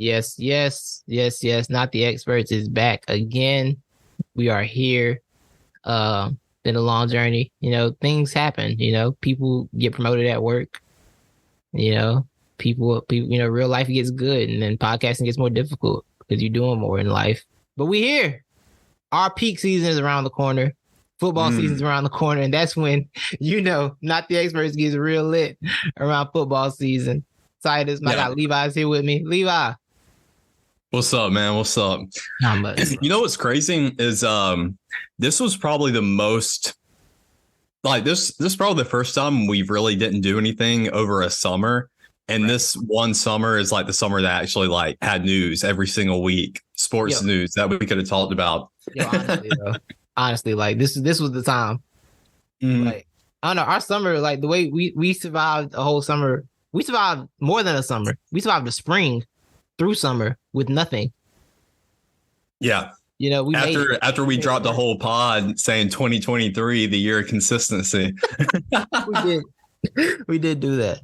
Yes, yes, yes, yes. Not the experts is back again. We are here. Been a long journey. Things happen. People get promoted at work. You know, people. Real life gets good, and then podcasting gets more difficult because you're doing more in life. But we here. Our peak season is around the corner. Football season's around the corner, and that's when not the experts gets real lit around football season. Titus, my guy Levi's here with me. Levi. What's up, man? What's up? Not much. You know what's crazy is this was probably the most this is probably the first time we really didn't do anything over a summer. And this one summer is like the summer that actually had news every single week, sports news that we could have talked about. Honestly, this was the time. I don't know, our summer, the way we survived a whole summer, we survived more than a summer. We survived the spring through summer with nothing. Yeah. We after we dropped the whole pod saying 2023, the year of consistency. We did do that.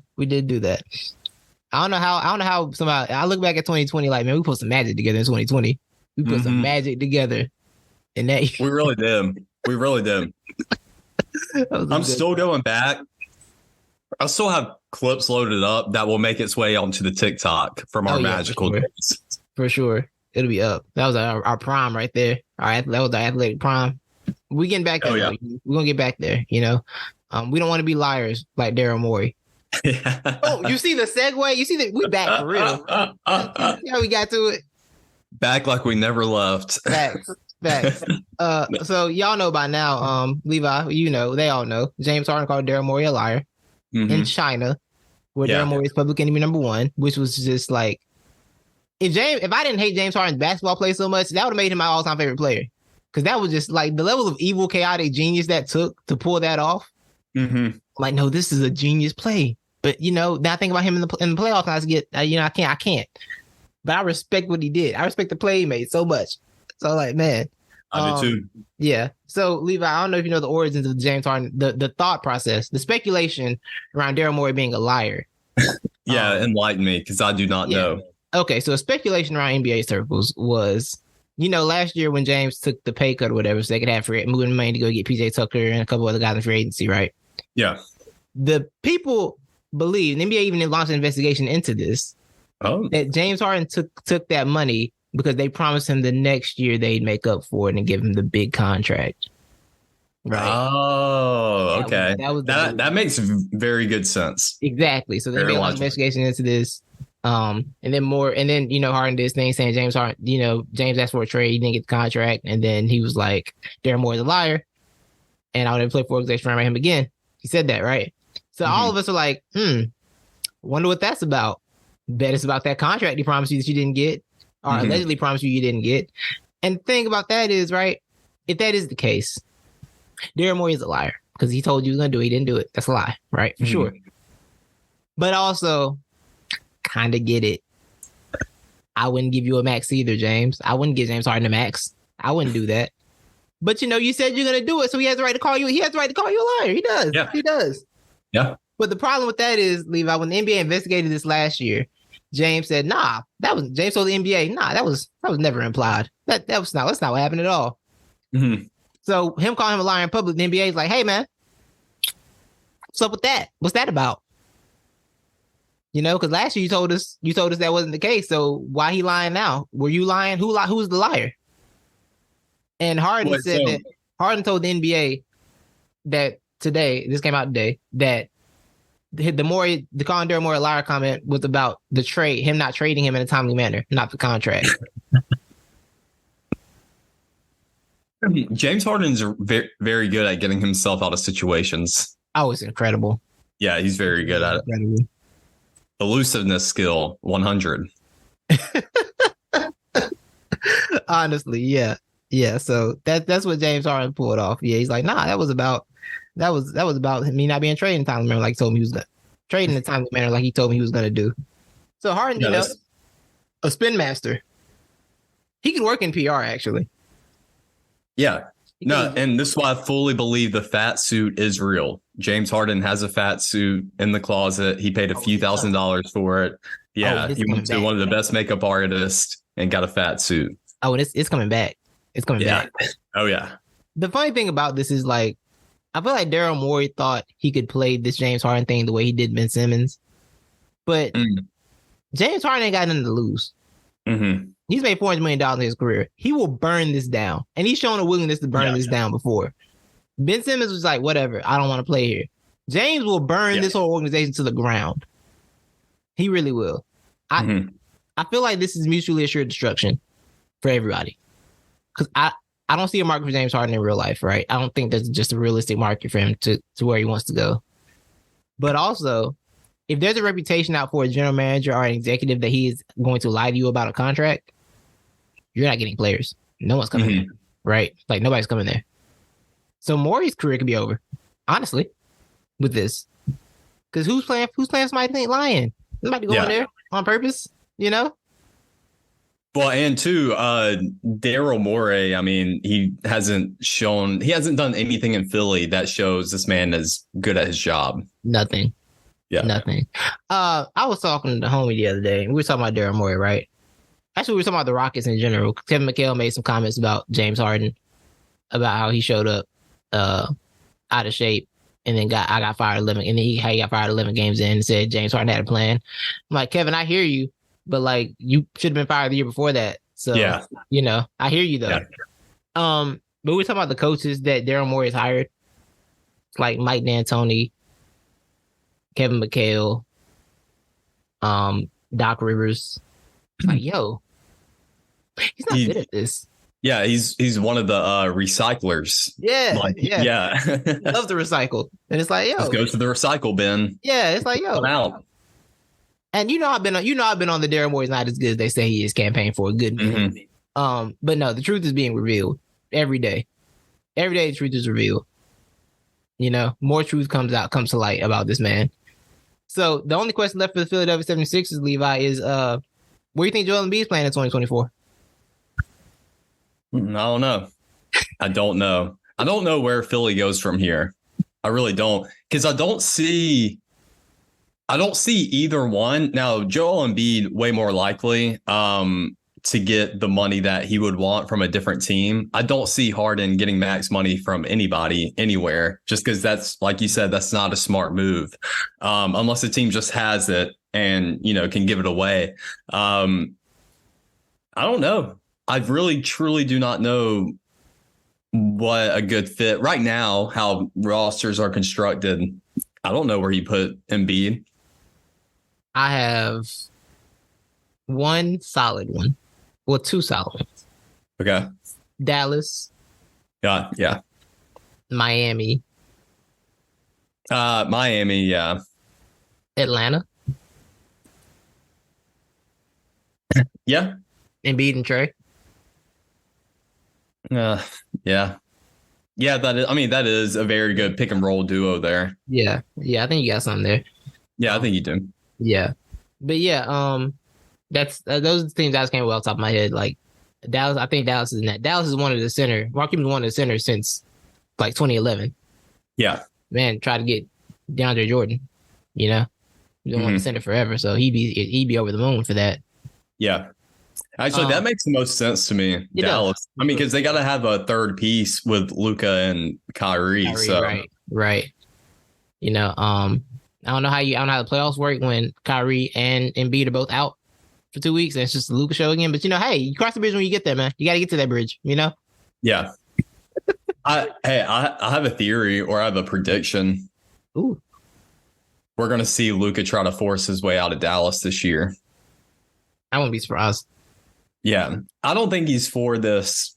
I don't know how somehow I look back at 2020 man, we put some magic together in 2020. We put some magic together in that year. We really did. I'm still going back. I still have clips loaded up that will make its way onto the TikTok from our magical days. For sure. It'll be up. That was our prime right there. That was our athletic prime. We getting back there. We're going to get back there, We don't want to be liars like Daryl Morey. Yeah. Oh, you see the segue? You see that we back for real. Yeah, we got to it. Back like we never left. Facts. So y'all know by now, Levi, they all know. James Harden called Daryl Morey a liar in China, where Daryl Morey is public enemy number one, which was just if I didn't hate James Harden's basketball play so much, that would have made him my all-time favorite player. Because that was just the level of evil, chaotic genius that took to pull that off. No, this is a genius play. But now I think about him in the playoffs, and I can't. But I respect what he did. I respect the play he made so much. So man, I do too. Yeah. So Levi, I don't know if you know the origins of James Harden, the thought process, the speculation around Daryl Morey being a liar. Enlighten me, because I do not know. Okay, so a speculation around NBA circles was, last year when James took the pay cut or whatever, so they could have moving money to go get PJ Tucker and a couple other guys in free agency, right? Yeah. The people believe, the NBA even launched an investigation into this, that James Harden took that money because they promised him the next year they'd make up for it and give him the big contract. Right. Oh, okay. That makes very good sense. Exactly. So they made an investigation into this. And then Harden did his thing saying James asked for a trade, he didn't get the contract, and then he was like, Daryl Morey's a liar, and I would never play for organization around him again. He said that, right? So all of us are like, wonder what that's about. Bet it's about that contract he promised you that you didn't get, or allegedly promised you didn't get. And the thing about that is, right, if that is the case, Daryl Morey is a liar because he told you he was going to do it. He didn't do it. That's a lie, right? For sure. But also, kind of get it. I wouldn't give you a max either, James. I wouldn't give James Harden a max. I wouldn't do that. But you said you're going to do it, so he has the right to call you. He has the right to call you a liar. He does. Yeah. He does. Yeah. But the problem with that is, Levi, when the NBA investigated this last year, James said, James told the NBA, that was never implied. That's not what happened at all. So him calling him a liar in public, the NBA is like, hey man, what's up with that? What's that about? Because last year you told us that wasn't the case. So why he lying now? Were you lying? Who's the liar? And Harden that Harden told the NBA that today, this came out today, that the calling Daryl Morey a liar comment was about the trade, him not trading him in a timely manner, not the contract. James Harden's very, very good at getting himself out of situations. Oh, it's incredible. Yeah, he's very good at it. Elusiveness skill 100. Honestly, yeah. So that's what James Harden pulled off. Yeah, he's like, that was about me not being traded in a timely manner like he told me he was gonna trade in a timely manner like he told me he was gonna do. So Harden, a spin master. He can work in PR actually. Yeah. No, and this is why I fully believe the fat suit is real. James Harden has a fat suit in the closet. He paid a few $1,000s for it. Yeah, he went to one of the best makeup artists and got a fat suit. Oh, it's coming back. It's coming back. Oh, yeah. The funny thing about this is, like, I feel like Daryl Morey thought he could play this James Harden thing the way he did Ben Simmons. But James Harden ain't got nothing to lose. Mm-hmm. He's made $400 million in his career. He will burn this down. And he's shown a willingness to burn this down before. Ben Simmons was like, whatever, I don't want to play here. James will burn this whole organization to the ground. He really will. I feel like this is mutually assured destruction for everybody. Because I don't see a market for James Harden in real life, right? I don't think there's just a realistic market for him to where he wants to go. But also, if there's a reputation out for a general manager or an executive that he is going to lie to you about a contract, you're not getting players. No one's coming there, right? Like, nobody's coming there. So Morey's career could be over, honestly, with this. Because who's playing somebody think lying? Somebody going there on purpose, you know? Well, and too, Daryl Morey, I mean, he hasn't done anything in Philly that shows this man is good at his job. Nothing. Yeah. Nothing. I was talking to the homie the other day, and we were talking about Daryl Morey, right? Actually, we were talking about the Rockets in general. Kevin McHale made some comments about James Harden, about how he showed up out of shape, and then I got fired 11, and then he got fired 11 games in and said James Harden had a plan. I'm like, Kevin, I hear you, but like, you should have been fired the year before that. So, you know, I hear you though. Yeah. But we're talking about the coaches that Daryl Morey has hired, like Mike D'Antoni, Kevin McHale, Doc Rivers. Like, yo, he's not good at this. Yeah, he's one of the recyclers. Yeah, He loves to recycle, and it's like, yo, just go to the recycle bin. Yeah, it's like, yo, out. And I've been on the Daryl Morey's not as good as they say he is campaign for a good movie. But no, the truth is being revealed every day. Every day, the truth is revealed. You know, more truth comes to light about this man. So the only question left for the Philadelphia 76ers, Levi, is where do you think Joel Embiid is playing in 2024? I don't know. I don't know where Philly goes from here. I really don't, because I don't see either one. Now, Joel Embiid way more likely to get the money that he would want from a different team. I don't see Harden getting max money from anybody anywhere, just because that's, like you said, that's not a smart move, unless the team just has it and, you know, can give it away. I don't know. I really, truly do not know what a good fit right now, how rosters are constructed. I don't know where you put Embiid. I have one solid one. Well, two solid ones. Okay. Dallas. Yeah. Miami. Miami, yeah. Atlanta. Yeah. Embiid and Trey. Yeah. Yeah, that is a very good pick and roll duo there. Yeah, I think you got something there. Yeah, I think you do. Yeah. But yeah, that's those are the teams that came well off the top of my head. Like Dallas, I think Dallas is in that. Dallas is one of the center. Mark Cuban's one of the centers since like 2011. Yeah. Man, try to get DeAndre Jordan, you know? He's been on the center forever, so he'd be over the moon for that. Yeah. Actually, that makes the most sense to me. Dallas. Does. I mean, because they got to have a third piece with Luka and Kyrie. So right. You know, I don't know how the playoffs work when Kyrie and Embiid are both out for 2 weeks and it's just the Luka show again. But you know, hey, you cross the bridge when you get there, man. You got to get to that bridge. You know. Yeah. I have a theory, or I have a prediction. Ooh. We're gonna see Luka try to force his way out of Dallas this year. I wouldn't be surprised. Yeah, I don't think he's for this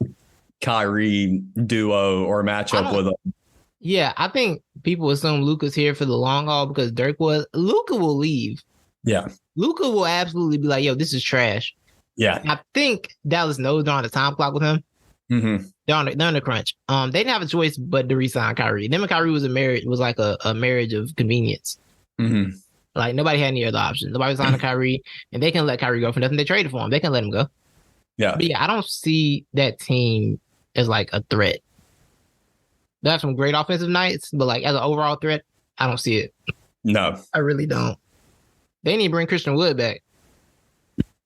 Kyrie duo or matchup with him. Yeah, I think people assume Luka's here for the long haul because Dirk was. Luka will leave. Yeah. Luka will absolutely be like, yo, this is trash. Yeah. I think Dallas knows they're on the time clock with him. Mm-hmm. They're on the crunch. They didn't have a choice but to re-sign Kyrie. Them and Kyrie was like a marriage of convenience. Mm-hmm. Like nobody had any other options. Nobody was signing Kyrie, and they can let Kyrie go for nothing. They traded for him. They can let him go. Yeah. But yeah, I don't see that team as like a threat They have some great offensive nights, but like as an overall threat, I don't see it. No, I really don't. They need to bring Christian Wood back.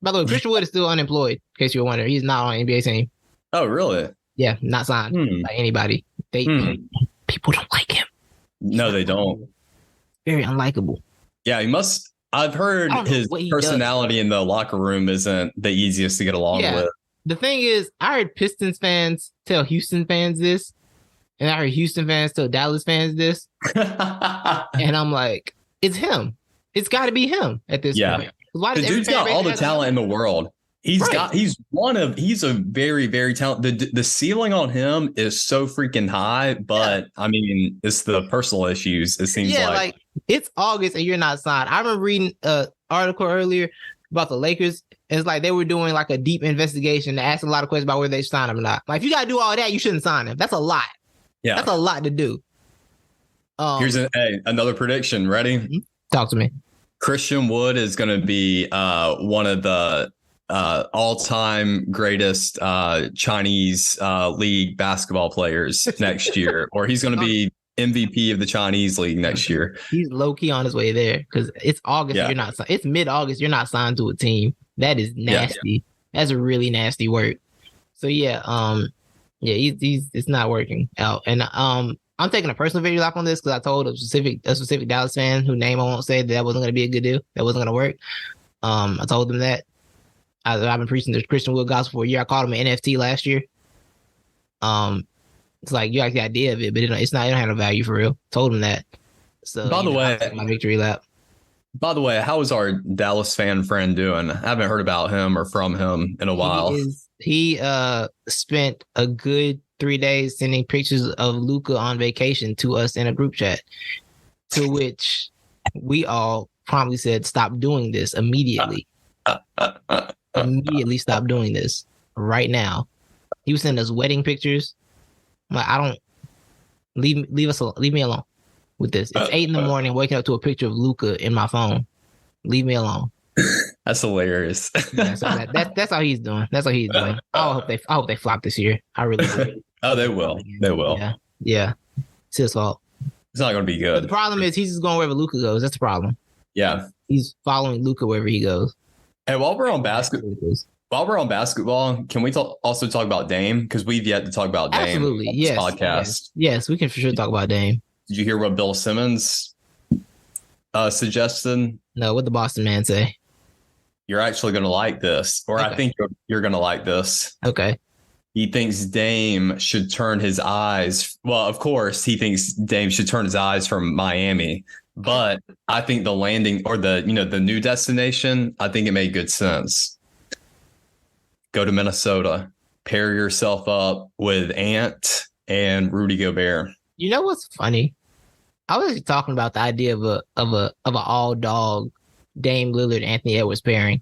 By the way, Christian Wood is still unemployed, in case you're wondering. He's not on an NBA team. Oh, really? Yeah, not signed by anybody. People don't like him. No, they don't. Very unlikable. Yeah, he must. I've heard his personality in the locker room isn't the easiest to get along with. The thing is, I heard Pistons fans tell Houston fans this, and I heard Houston fans tell Dallas fans this. And I'm like, it's him. It's got to be him at this point. The dude's got all the talent in the world. He's a very, very talented. The ceiling on him is so freaking high, but I mean, it's the personal issues. It seems like it's August and you're not signed. I remember reading an article earlier about the Lakers. And it's like they were doing like a deep investigation to ask a lot of questions about whether they sign him or not. Like, if you got to do all that, you shouldn't sign him. That's a lot. Yeah. That's a lot to do. Here's another prediction. Ready? Mm-hmm. Talk to me. Christian Wood is going to be one of the all-time greatest Chinese league basketball players next year, or he's going to be MVP of the Chinese league next year. He's low-key on his way there because it's August. Yeah. You're not. It's mid-August. You're not signed to a team. That is nasty. Yeah. That's a really nasty work. So he's it's not working out. And I'm taking a personal video lap on this because I told a specific Dallas fan whose name I won't say that wasn't going to be a good deal. That wasn't going to work. I told them that. I've been preaching the Christian Wood gospel for a year. I called him an NFT last year. It's like you like the idea of it, but it don't have no value for real. Told him that. So by the way, my victory lap. By the way, how is our Dallas fan friend doing? I haven't heard about him or from him in a while. He spent a good 3 days sending pictures of Luka on vacation to us in a group chat, to which we all promptly said, stop doing this immediately. Immediately stop doing this right now. He was sending us wedding pictures. I'm like, I don't leave me alone with this. It's 8 a.m, waking up to a picture of Luka in my phone. Leave me alone. That's hilarious. Yeah, so that's how he's doing. That's how he's doing. I hope they flop this year. I really do. Oh, they will. They will. Yeah. It's his fault. It's not going to be good. But the problem is he's just going wherever Luka goes. That's the problem. Yeah. He's following Luka wherever he goes. Hey, while we're on basketball, can we also talk about Dame? Because we've yet to talk about Dame. Absolutely. On this podcast. Yes, we can for sure talk about Dame. Did you hear what Bill Simmons suggested? No, what the Boston man say? You're actually going to like this, or okay. I think you're going to like this. Okay. He thinks Dame should turn his eyes. Well, of course, he thinks Dame should turn his eyes from Miami. But I think the landing or the new destination, I think it made good sense. Go to Minnesota, pair yourself up with Ant and Rudy Gobert. You know what's funny? I was talking about the idea of an all dog Dame Lillard Anthony Edwards pairing.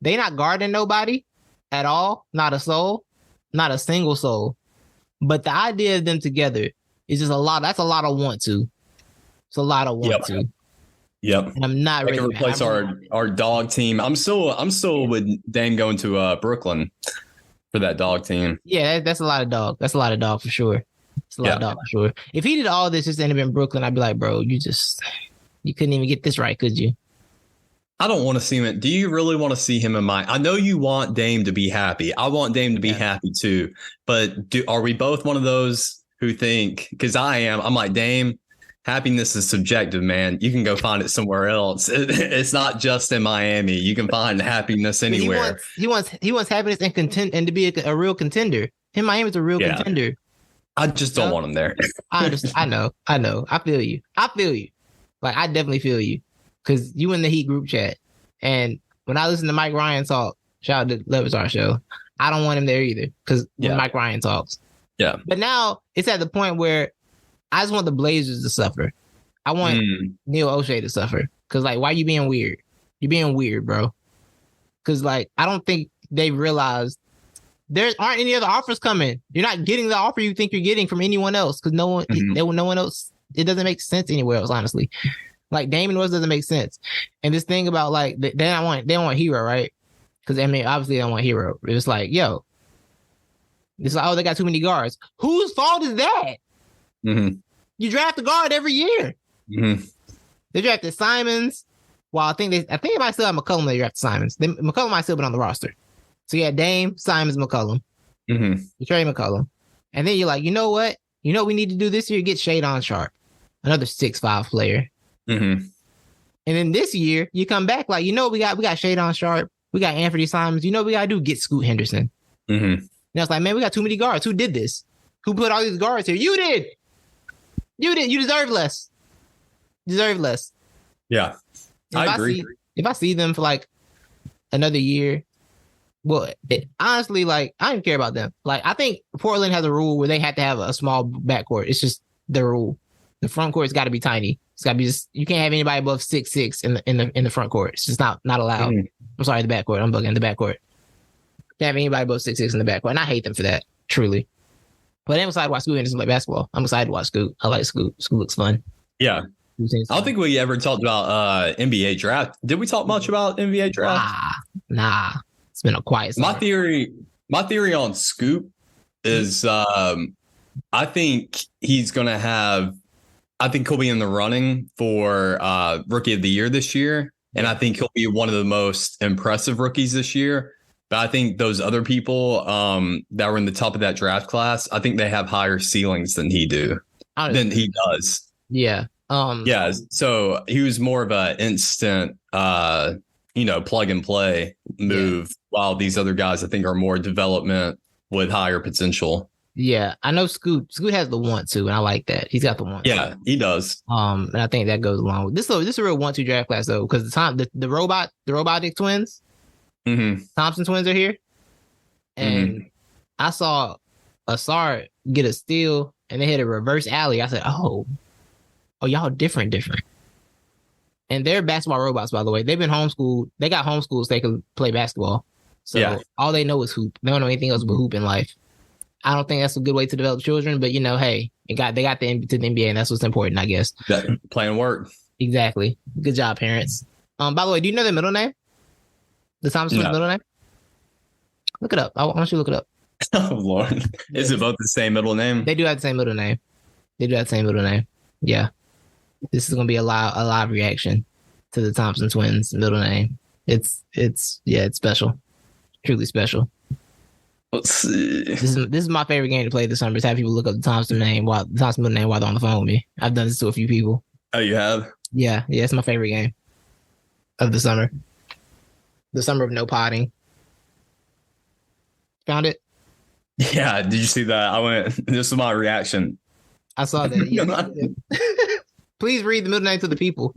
They not guarding nobody at all, not a soul, not a single soul. But the idea of them together is just a lot. That's a lot of want to. It's a lot of want to. Yep. And I'm not ready to replace our dog team. I'm still with Dame going to Brooklyn for that dog team. Yeah, that's a lot of dog. That's a lot of dog for sure. It's a lot of dog for sure. If he did all this just ended up in Brooklyn, I'd be like, bro, you couldn't even get this right, could you? I don't want to see him. Do you really want to see him in I know you want Dame to be happy. I want Dame to be happy too. But are we both one of those who think, because I'm like, Dame, happiness is subjective, man. You can go find it somewhere else. It's not just in Miami. You can find happiness anywhere. He wants happiness and to be a real contender. Him, Miami's a real contender. I just don't want him there. I know. I feel you. Like, I definitely feel you. Because you in the Heat group chat. And when I listen to Mike Ryan talk, shout out to Levitar Show, I don't want him there either. Because when Mike Ryan talks. Yeah. But now it's at the point where I just want the Blazers to suffer. I want Neil O'Shea to suffer. Because, like, why are you being weird? You're being weird, bro. Because, like, I don't think they realized there aren't any other offers coming. You're not getting the offer you think you're getting from anyone else. Because no one else, it doesn't make sense anywhere else, honestly. Like, Damon West doesn't make sense. And this thing about, like, they don't want Hero, right? Because, I mean, obviously they don't want Hero. It's like, yo. It's like, oh, they got too many guards. Whose fault is that? Mm-hmm. You draft a guard every year. Mm-hmm. They drafted Simons. Well, I think they might still have McCollum. They drafted Simons. McCollum might still been on the roster. So you had Dame, Simons, McCollum. Mm-hmm. You trade McCollum. And then you're like, you know what? You know what we need to do this year? Get Shadon Sharp, another 6'5" player. Mm-hmm. And then this year, you come back like, you know, we got Shadon Sharp. We got Anthony Simons. You know what we got to do? Get Scoot Henderson. Mm-hmm. Now it's like, man, we got too many guards. Who did this? Who put all these guards here? You did. You did. You deserve less. Deserve less. Yeah, I agree. If I see them for like another year, well, honestly, like, I don't care about them. Like, I think Portland has a rule where they have to have a small backcourt. It's just the rule. The front court's got to be tiny. It's got to be just, you can't have anybody above 6'6" in the front court. It's just not allowed. Mm-hmm. I'm sorry, the backcourt. I'm bugging the backcourt. Can't have anybody above 6'6" in the backcourt. And I hate them for that, truly. But I'm excited to watch Scoot Henderson play basketball. I'm excited to watch Scoot. I like Scoot. Scoot looks fun. Yeah. I don't think we ever talked about NBA draft. Did we talk much about NBA draft? Nah. It's been a quiet summer. My theory on Scoot is I think he's going to have, I think he'll be in the running for Rookie of the Year this year. And I think he'll be one of the most impressive rookies this year. But I think those other people that were in the top of that draft class, I think they have higher ceilings than he does. Yeah. Yeah. So he was more of an instant, plug and play move, while these other guys, I think, are more development with higher potential. Yeah, I know Scoot has the want to, and I like that. He's got the want. Yeah, he does. And I think that goes along with this. This is a real 1-2 draft class though, because the robotic twins, Thompson twins are here, and I saw Asar get a steal, and they hit a reverse alley. I said, oh, y'all different. And they're basketball robots, by the way. They've been homeschooled. They got homeschooled so they could play basketball. So all they know is hoop. They don't know anything else but hoop in life. I don't think that's a good way to develop children, but hey, they got to the NBA, and that's what's important, I guess. Playing work. Exactly. Good job, parents. By the way, do you know their middle name? The Thompson middle name? Look it up. I want you to look it up. Oh Lord, is it both the same middle name? They do have the same middle name. Yeah. This is gonna be a live reaction to the Thompson twins' middle name. It's special, truly special. Let's see. This is my favorite game to play this summer. Is have people look up the Thompson middle name while they're on the phone with me. I've done this to a few people. Oh, you have? Yeah, it's my favorite game of the summer. The summer of no potting. Found it? Yeah. Did you see that? This is my reaction. I saw that. Yeah. Please read the middle name to the people.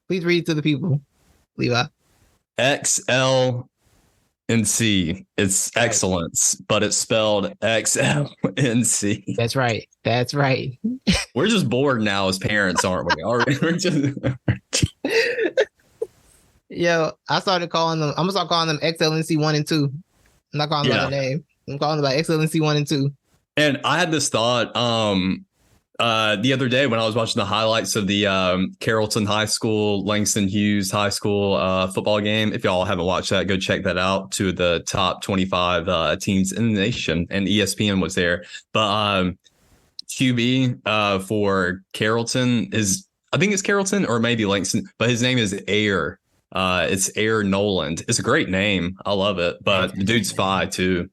Please read it to the people, Levi. XL and C. It's excellence, but it's spelled XLNC. That's right. We're just bored now as parents, aren't we? We're just... Yo, I started calling them. I'm gonna start calling them XLNC 1 and 2. I'm not calling them by their name. I'm calling them by XLNC 1 and 2. And I had this thought the other day when I was watching the highlights of the Carrollton High School, Langston Hughes High School football game. If y'all haven't watched that, go check that out. Two of the top 25 teams in the nation, and ESPN was there. But QB for Carrollton I think it's Carrollton or maybe Langston, but his name is Air. It's Air Noland. It's a great name. I love it. But the dude's 5 too.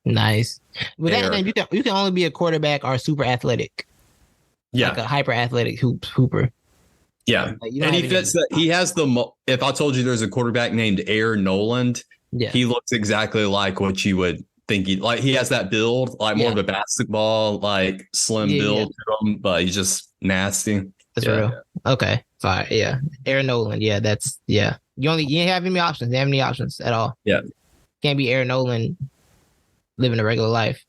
Nice. With that name, you can only be a quarterback or super athletic. Yeah, like a hyper athletic hooper. Yeah, and he fits that. He has if I told you there's a quarterback named Air Noland, he looks exactly like what you would think he has that build, like more of a basketball, like slim build to him, but he's just nasty. That's real. Okay, fine. Yeah, Air Noland. Yeah, that's You ain't have any options. They have any options at all. Yeah, can't be Air Noland living a regular life.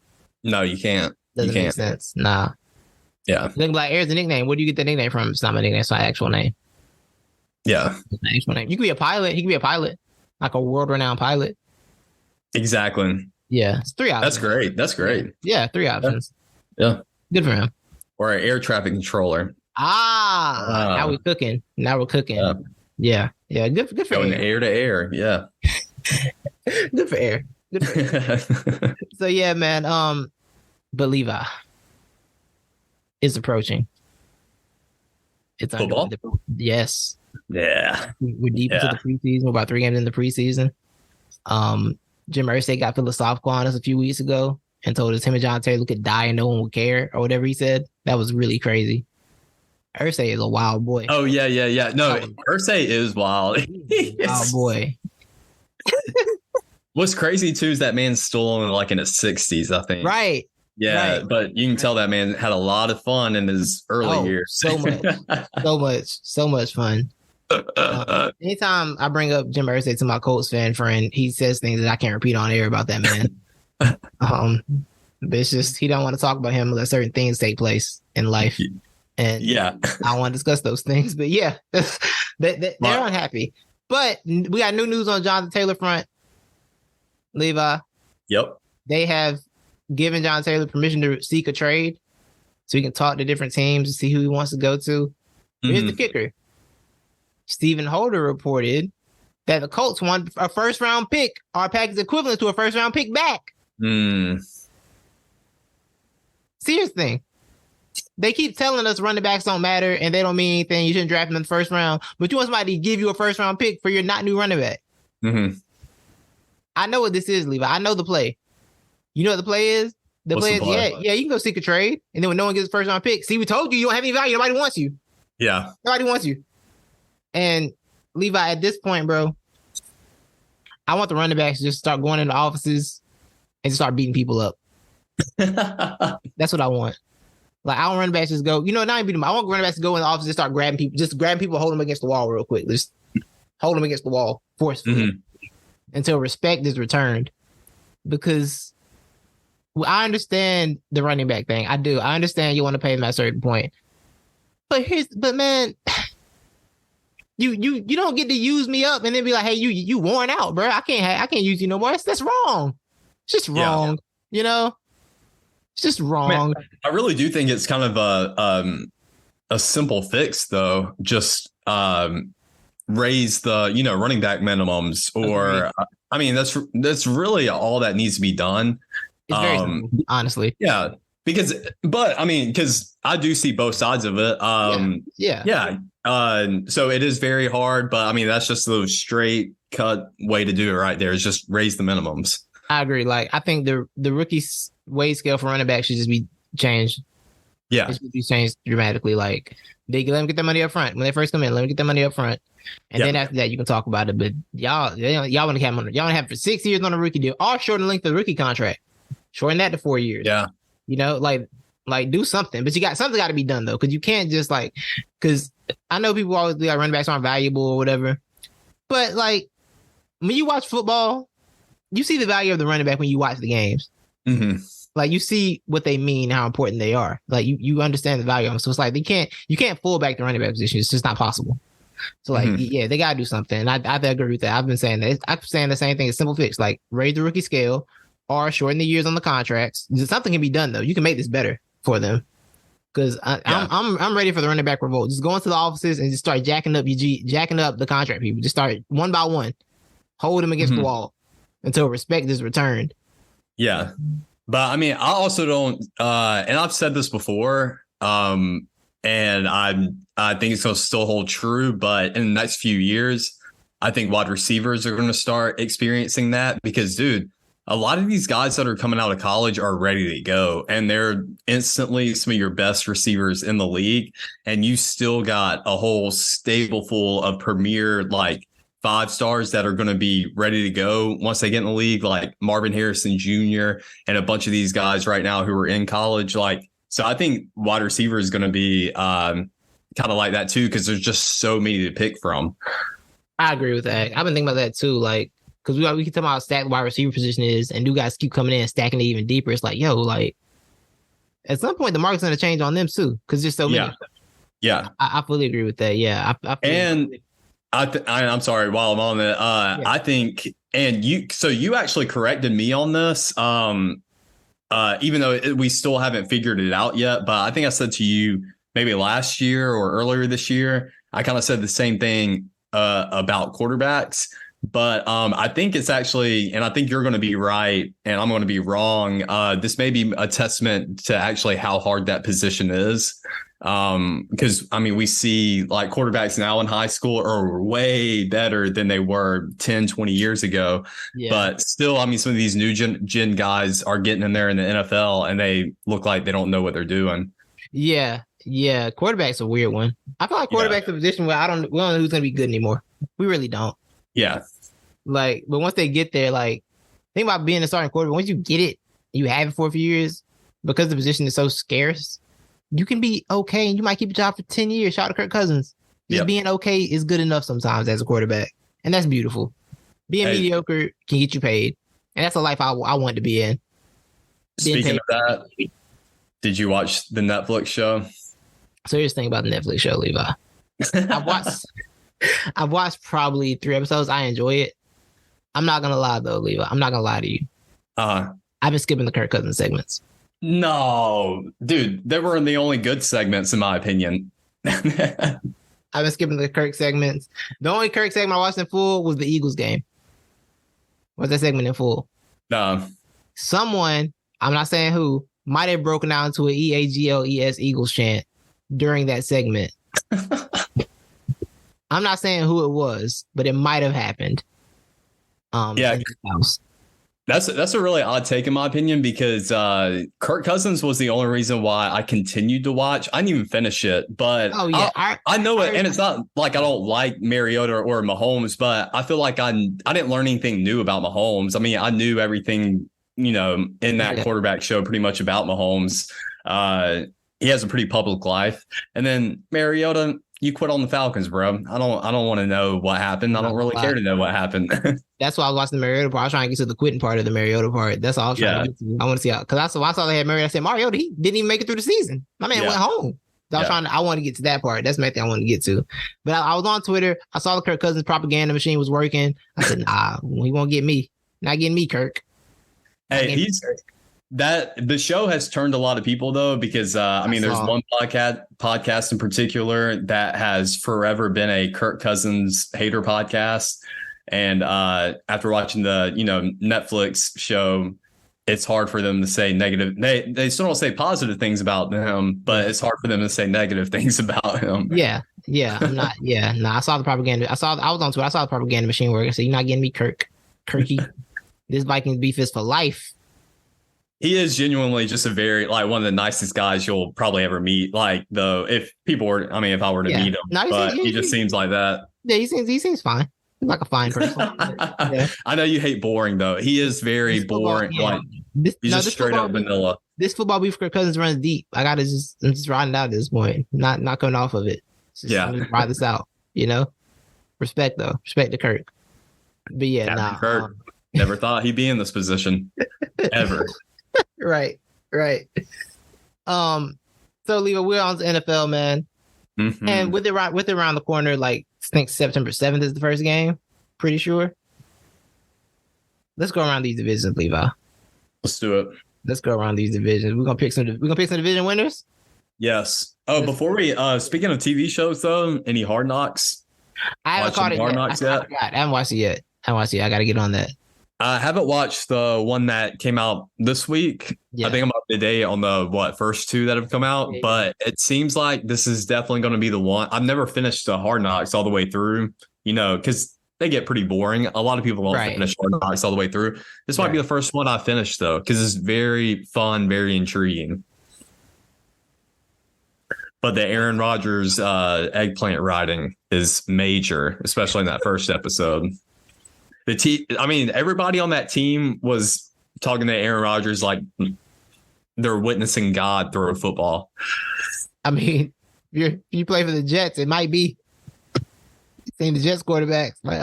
No, you can't. Doesn't make sense. Nah. Yeah. Think like Air's a nickname. Where do you get the nickname from? It's not my nickname. It's my actual name. Yeah. It's my actual name. You could be a pilot. He could be a pilot, like a world-renowned pilot. Exactly. Yeah, it's 3 options. That's great. Yeah, 3 options. Yeah. Good for him. Or an air traffic controller. Now we're cooking. Yeah. Good for Going Air. Air to air. Yeah. Good for Air. So yeah, man. But Levi, is approaching. It's Football? Yes. Yeah. We're deep into the preseason. We're about 3 games in the preseason. Jim Irsay got philosophical on us a few weeks ago and told us him and John Taylor could die and no one would care or whatever he said. That was really crazy. Irsay is a wild boy. Oh, yeah. No, Irsay is wild. Wild boy. What's crazy, too, is that man's still only like in his 60s, I think. Right. Yeah, right. but you can tell that man had a lot of fun in his early years. So much fun. Anytime I bring up Jim Irsay to my Colts fan friend, he says things that I can't repeat on air about that man. But it's just he don't want to talk about him unless certain things take place in life. And I don't want to discuss those things. But yeah, they're unhappy. But we got new news on Jonathan Taylor front. Levi. Yep. They have given John Taylor permission to seek a trade so he can talk to different teams and see who he wants to go to. Here's the kicker. Stephen Holder reported that the Colts want a first-round pick or a package equivalent to a first-round pick back. Serious thing. They keep telling us running backs don't matter and they don't mean anything. You shouldn't draft them in the first round. But you want somebody to give you a first-round pick for your not new running back. I know what this is, Levi. I know the play. You know what the play is? The play is, you can go seek a trade. And then when no one gets a first-round pick, see, we told you don't have any value. Nobody wants you. Yeah. Nobody wants you. And Levi, at this point, bro, I want the running backs to just start going into offices and just start beating people up. That's what I want. Like, I want running backs just go, not even beat them. I want running backs to go in the office and start grabbing people, hold them against the wall real quick. Just hold them against the wall forcefully until respect is returned. Because I understand the running back thing. I do. I understand you want to pay them at a certain point. But man, you don't get to use me up and then be like, hey, you worn out, bro. I can't use you no more. That's wrong. It's just wrong. It's just wrong. Man, I really do think it's kind of a simple fix, though. Just raise the running back minimums, or I mean that's really all that needs to be done. It's very simple, honestly. Yeah, because I do see both sides of it. So it is very hard, but I mean that's just the straight cut way to do it right there is just raise the minimums. I agree. Like I think the rookie wage scale for running back should just be changed. Yeah, it should be changed dramatically. Like they let them get their money up front when they first come in. Let them get their money up front, and then after that you can talk about it. But y'all want to have y'all want to have for 6 years on a rookie deal, or shorten the length of the rookie contract, shorten that to 4 years. Yeah, like do something. But something got to be done though, because you can't just because I know people always be like running backs aren't valuable or whatever, but like when you watch football, you see the value of the running back when you watch the games. Like you see what they mean, how important they are. Like you understand the value of them. So it's like you can't full back the running back position. It's just not possible. So like they gotta do something. And I agree with that. I've been saying that. I'm saying the same thing. It's simple fix. Like raise the rookie scale or shorten the years on the contracts. Something can be done though. You can make this better for them. Because I'm ready for the running back revolt. Just go into the offices and just start jacking up the contract people. Just start one by one, hold them against the wall until respect is returned. Yeah. But I mean, I also don't, and I've said this before, and I think it's going to still hold true. But in the next few years, I think wide receivers are going to start experiencing that because, dude, a lot of these guys that are coming out of college are ready to go, and they're instantly some of your best receivers in the league. And you still got a whole stable full of premier 5 stars that are going to be ready to go once they get in the league, like Marvin Harrison Jr. and a bunch of these guys right now who are in college. So I think wide receiver is going to be kind of like that too, because there's just so many to pick from. I agree with that. I've been thinking about that too, because we keep talking about how stacked wide receiver position is, and new guys keep coming in and stacking it even deeper. It's at some point the market's going to change on them too, because there's so many. Yeah, I fully agree with that. Yeah, I'm sorry. While I'm on it, I think, and you actually corrected me on this, even though we still haven't figured it out yet. But I think I said to you maybe last year or earlier this year, I kind of said the same thing about quarterbacks. But I think it's actually, and I think you're going to be right, and I'm going to be wrong. This may be a testament to actually how hard that position is. Because I mean, we see like quarterbacks now in high school are way better than they were 10, 20 years ago. Yeah. But still, I mean, some of these new gen guys are getting in there in the NFL and they look like they don't know what they're doing. Yeah. Yeah. Quarterback's a weird one. I feel like quarterback's a position where we don't know who's going to be good anymore. We really don't. Yeah. Like, but once they get there, like, think about being a starting quarterback. Once you get it, you have it for a few years, because the position is so scarce, you can be okay and you might keep a job for 10 years. Shout out to Kirk Cousins. Just being okay is good enough sometimes as a quarterback. And that's beautiful. Being mediocre can get you paid. And that's a life I want to be in. Speaking of that, did you watch the Netflix show? So here's the thing about the Netflix show, Levi. I've watched probably 3 episodes. I enjoy it. I'm not going to lie, though, Levi. I'm not going to lie to you. I've been skipping the Kirk Cousins segments. No, dude, they were the only good segments, in my opinion. I've been skipping the Kirk segments. The only Kirk segment I watched in full was the Eagles game. What's that segment in full? No. Someone, I'm not saying who, might have broken down into an EAGLES Eagles chant during that segment. I'm not saying who it was, but it might have happened. Yeah. That's a really odd take in my opinion, because Kirk Cousins was the only reason why I continued to watch. I didn't even finish it, but I know it, and it's not like I don't like Mariota or Mahomes, but I feel like I didn't learn anything new about Mahomes. I mean, I knew everything, in that quarterback show pretty much about Mahomes. He has a pretty public life, and then Mariota, you quit on the Falcons, bro. I don't want to know what happened. I don't really care to know what happened. That's why I was watching the Mariota part. I was trying to get to the quitting part of the Mariota part. That's all I was trying to get to. I want to see how, because I saw they had Mariota. I said, Mariota, he didn't even make it through the season. My man went home. So I want to get to that part. That's the main thing I want to get to. But I was on Twitter. I saw the Kirk Cousins propaganda machine was working. I said, nah, he won't get me. Not getting me, Kirk. Hey, the show has turned a lot of people, though, because there's one podcast in particular that has forever been a Kirk Cousins hater podcast. And after watching the Netflix show, it's hard for them to say negative. They still don't say positive things about him, but it's hard for them to say negative things about him. Yeah. I'm not. Yeah, no. I saw the propaganda. I was on Twitter. I saw the propaganda machine working. I said, "You're not getting me, Kirky. This Vikings beef is for life." He is genuinely just a very, like, one of the nicest guys you'll probably ever meet. Like, though, if I were to meet him, but he just seems like that. Yeah, he seems fine. He's like a fine person. Yeah. I know you hate boring, though. He is very boring. Like, he's just straight up vanilla. This football beef for Cousins runs deep. I'm just riding out at this point. Not coming off of it. Just ride this out. Respect though. Respect to Kirk. But yeah, Kirk. Never thought he'd be in this position ever. Right. So Leo, we're on to NFL, man. Mm-hmm. And with it around the corner, like I think September 7th is the first game. Pretty sure. Let's go around these divisions, Levi. Let's do it. Let's go around these divisions. We're gonna pick some division winners. Yes. Oh, before we speaking of TV shows though, any Hard Knocks? I haven't caught it yet. I haven't watched it yet. I gotta get on that. I haven't watched the one that came out this week. Yeah. I think I'm up to date on the first 2 that have come out, but it seems like this is definitely going to be the one. I've never finished the Hard Knocks all the way through, because they get pretty boring. A lot of people don't finish Hard Knocks all the way through. This might be the first one I finished though, because it's very fun, very intriguing. But the Aaron Rodgers eggplant riding is major, especially in that first episode. Everybody on that team was talking to Aaron Rodgers like they're witnessing God throw a football. I mean, if you play for the Jets, it might be seeing the Jets quarterbacks like,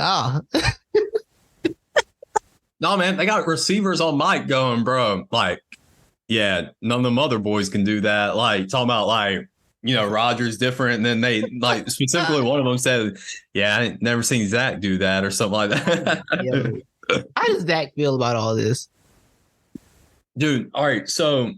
No, man, they got receivers on mic going, bro. Like, yeah, none of them other boys can do that. Like, talking about like, Rodgers different. And then they like specifically one of them said, yeah, I ain't never seen Zach do that or something like that. How does Zach feel about all this? Dude, all right. So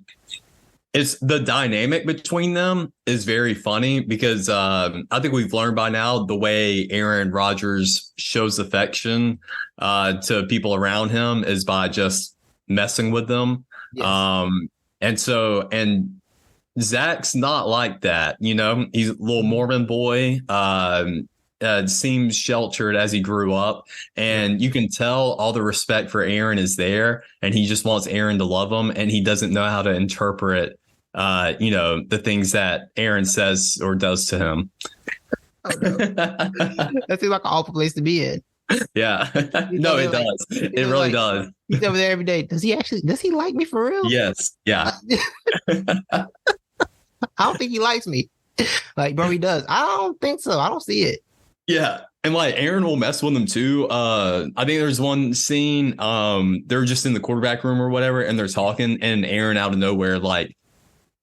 it's the dynamic between them is very funny because I think we've learned by now the way Aaron Rodgers shows affection to people around him is by just messing with them. Yes. And Zach's not like that. You know, he's a little Mormon boy. Seems sheltered as he grew up, and you can tell all the respect for Aaron is there, and he just wants Aaron to love him, and he doesn't know how to interpret the things that Aaron says or does to him. Oh, no. That seems like an awful place to be in. Yeah. No, it does. It really does. He's over there every day. Does he like me for real? Yes. Yeah. I don't think he likes me. Like, bro, he does. I don't think so. I don't see it. Yeah. And like Aaron will mess with them too. I think there's one scene, they're just in the quarterback room or whatever, and they're talking, and Aaron out of nowhere, like,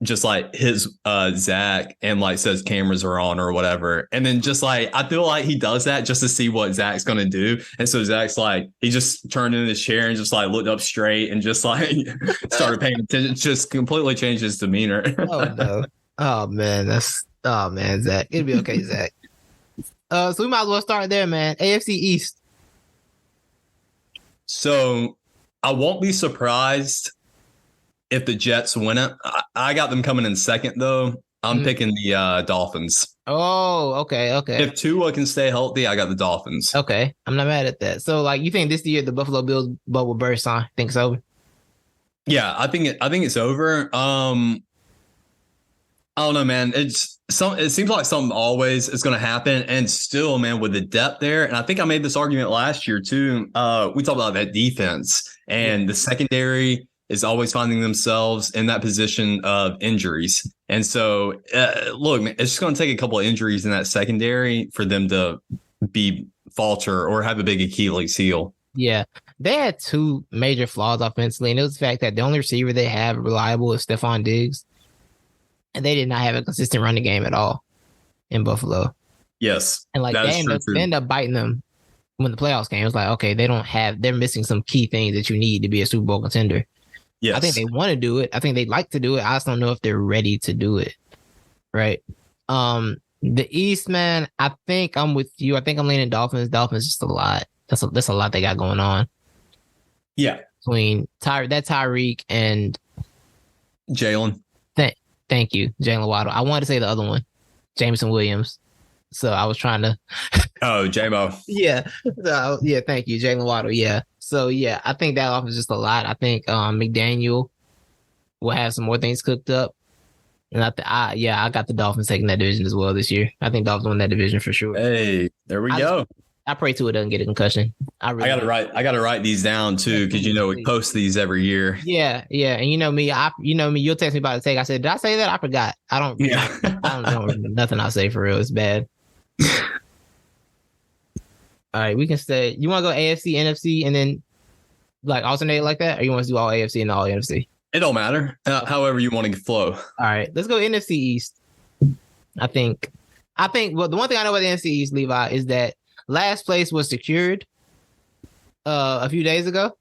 just like his Zach and like says cameras are on or whatever. And then just like, I feel like he does that just to see what Zach's going to do. And so Zach's like, he just turned in his chair and just like looked up straight and just like started paying attention. Just completely changed his demeanor. Oh, no. Oh, man. Zach. It'll be okay, Zach. So we might as well start there, man. AFC East. So I won't be surprised if the Jets win it. I got them coming in second, though. I'm picking the Dolphins. Oh, okay. If Tua can stay healthy, I got the Dolphins. Okay, I'm not mad at that. So, like, you think this year the Buffalo Bills bubble burst, huh? Think so? Yeah, I think it's over. I don't know, man. It seems like something always is going to happen, and still, man, with the depth there, and I think I made this argument last year too. We talked about that defense and the secondary is always finding themselves in that position of injuries. And so, look, man, it's just going to take a couple of injuries in that secondary for them to be falter or have a big Achilles heel. Yeah. They had two major flaws offensively, and it was the fact that the only receiver they have reliable is Stephon Diggs. And they did not have a consistent running game at all in Buffalo. Yes. And like they end up biting them when the playoffs came. It was like, okay, they're missing some key things that you need to be a Super Bowl contender. Yes. I think they want to do it. I think they'd like to do it. I just don't know if they're ready to do it. Right. The East, man, I think I'm with you. I think I'm leaning Dolphins. Dolphins just a lot. That's a lot they got going on. Yeah. Between Tyreek and Jalen. Thank you, Jalen Waddle. I wanted to say the other one, Jameson Williams. So I was trying to. Oh, J-Mo. Yeah. So, yeah. Thank you, Jalen Waddle. Yeah. So yeah, I think that offers just a lot. I think McDaniel will have some more things cooked up, and I got the Dolphins taking that division as well this year. I think Dolphins win that division for sure. Hey, there we go. I pray Tua doesn't get a concussion. I gotta write these down too, because we post these every year. Yeah, and you know me, you'll text me about the take. I said, did I say that? I forgot. I don't remember nothing I say for real. It's bad. All right, we can stay. You want to go AFC, NFC, and then like alternate like that, or you want to do all AFC and all NFC? It don't matter. However you want to flow. All right, let's go NFC East. I think. Well, the one thing I know about the NFC East, Levi, is that last place was secured a few days ago.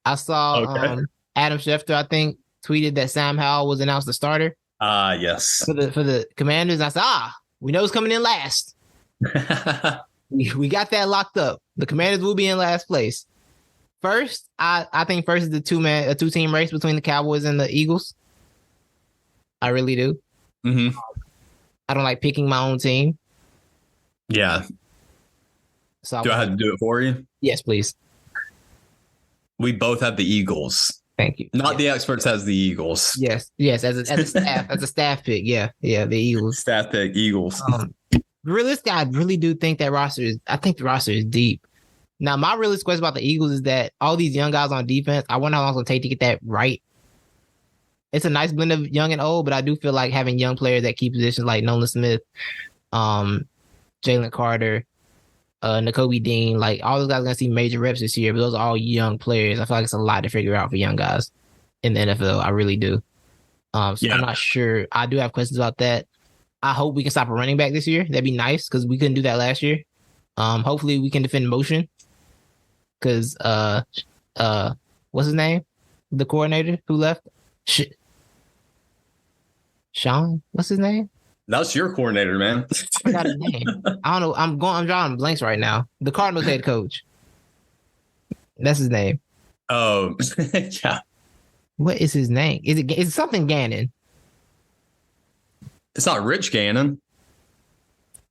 I saw Adam Schefter, I think, tweeted that Sam Howell was announced the starter. Yes. For the Commanders. I said, we know who's coming in last. we got that locked up. The Commanders will be in last place. First, I think first is a two-team race between the Cowboys and the Eagles. I really do. Mm-hmm. I don't like picking my own team. Yeah. So do I have to do it for you? Yes, please. We both have the Eagles. Thank you. Not the experts has the Eagles. Yes. As a staff pick. Yeah. The Eagles. Staff pick Eagles. Realistically, I really do think that I think the roster is deep. Now, my realist question about the Eagles is that all these young guys on defense, I wonder how long it's going to take to get that right. It's a nice blend of young and old, but I do feel like having young players at key positions like Nolan Smith, Jalen Carter, Nakobe Dean, like all those guys are going to see major reps this year, but those are all young players. I feel like it's a lot to figure out for young guys in the NFL. I really do. I'm not sure. I do have questions about that. I hope we can stop a running back this year. That'd be nice because we couldn't do that last year. Hopefully we can defend motion because what's his name? The coordinator who left? Shit. Sean, what's his name? That's your coordinator, man. I got his name. I don't know. I'm drawing blanks right now. The Cardinals head coach. That's his name. Oh, yeah. What is his name? Is it something Gannon? It's not Rich Gannon.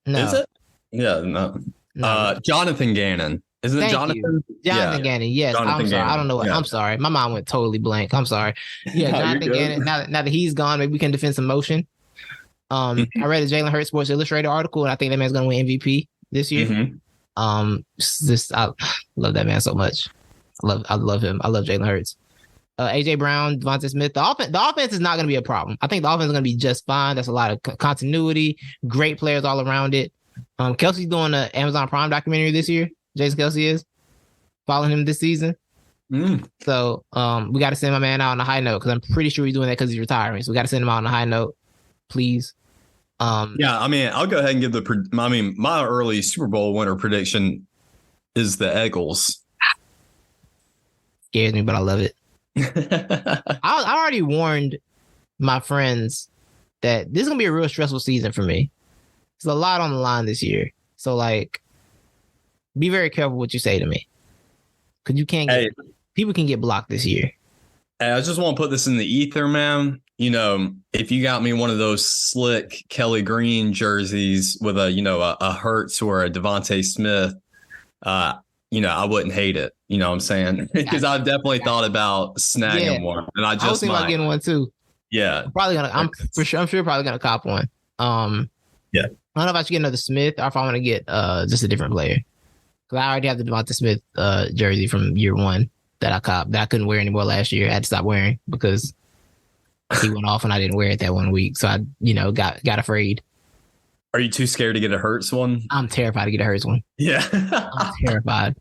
No. Is it? Yeah, no. No. Jonathan Gannon. Isn't it Jonathan? Jonathan Gannon. Yes. Jonathan I'm sorry. Gannon. I don't know what. Yeah. I'm sorry. My mind went totally blank. I'm sorry. Yeah, No, Jonathan Gannon. Now that he's gone, maybe we can defend some motion. I read a Jalen Hurts Sports Illustrated article, and I think that man's going to win MVP this year. I love that man so much. I love him. I love Jalen Hurts. AJ Brown, Devontae Smith. The offense is not going to be a problem. I think the offense is going to be just fine. That's a lot of continuity. Great players all around it. Kelsey's doing an Amazon Prime documentary this year. Jason Kelsey is following him this season. So we got to send my man out on a high note because I'm pretty sure he's doing that because he's retiring. So we got to send him out on a high note, please. Yeah, I mean, I'll go ahead and give my early Super Bowl winner prediction is the Eagles. Scares me, but I love it. I already warned my friends that this is gonna be a real stressful season for me. There's a lot on the line this year, so like, be very careful what you say to me, because you can't get people can get blocked this year. Hey, I just want to put this in the ether, man. You know, if you got me one of those slick Kelly Green jerseys with a Hurts or a Devontae Smith, I wouldn't hate it. You know what I'm saying? Because I've definitely thought about snagging one, and I was thinking about getting one too. Yeah, I'm sure probably gonna cop one. Yeah, I don't know if I should get another Smith or if I want to get just a different player. Because I already have the Devontae Smith jersey from year one that I copped that I couldn't wear anymore last year. I had to stop wearing because he went off and I didn't wear it that 1 week. So I, got afraid. Are you too scared to get a Hurts one? I'm terrified to get a Hurts one. Yeah. I'm terrified.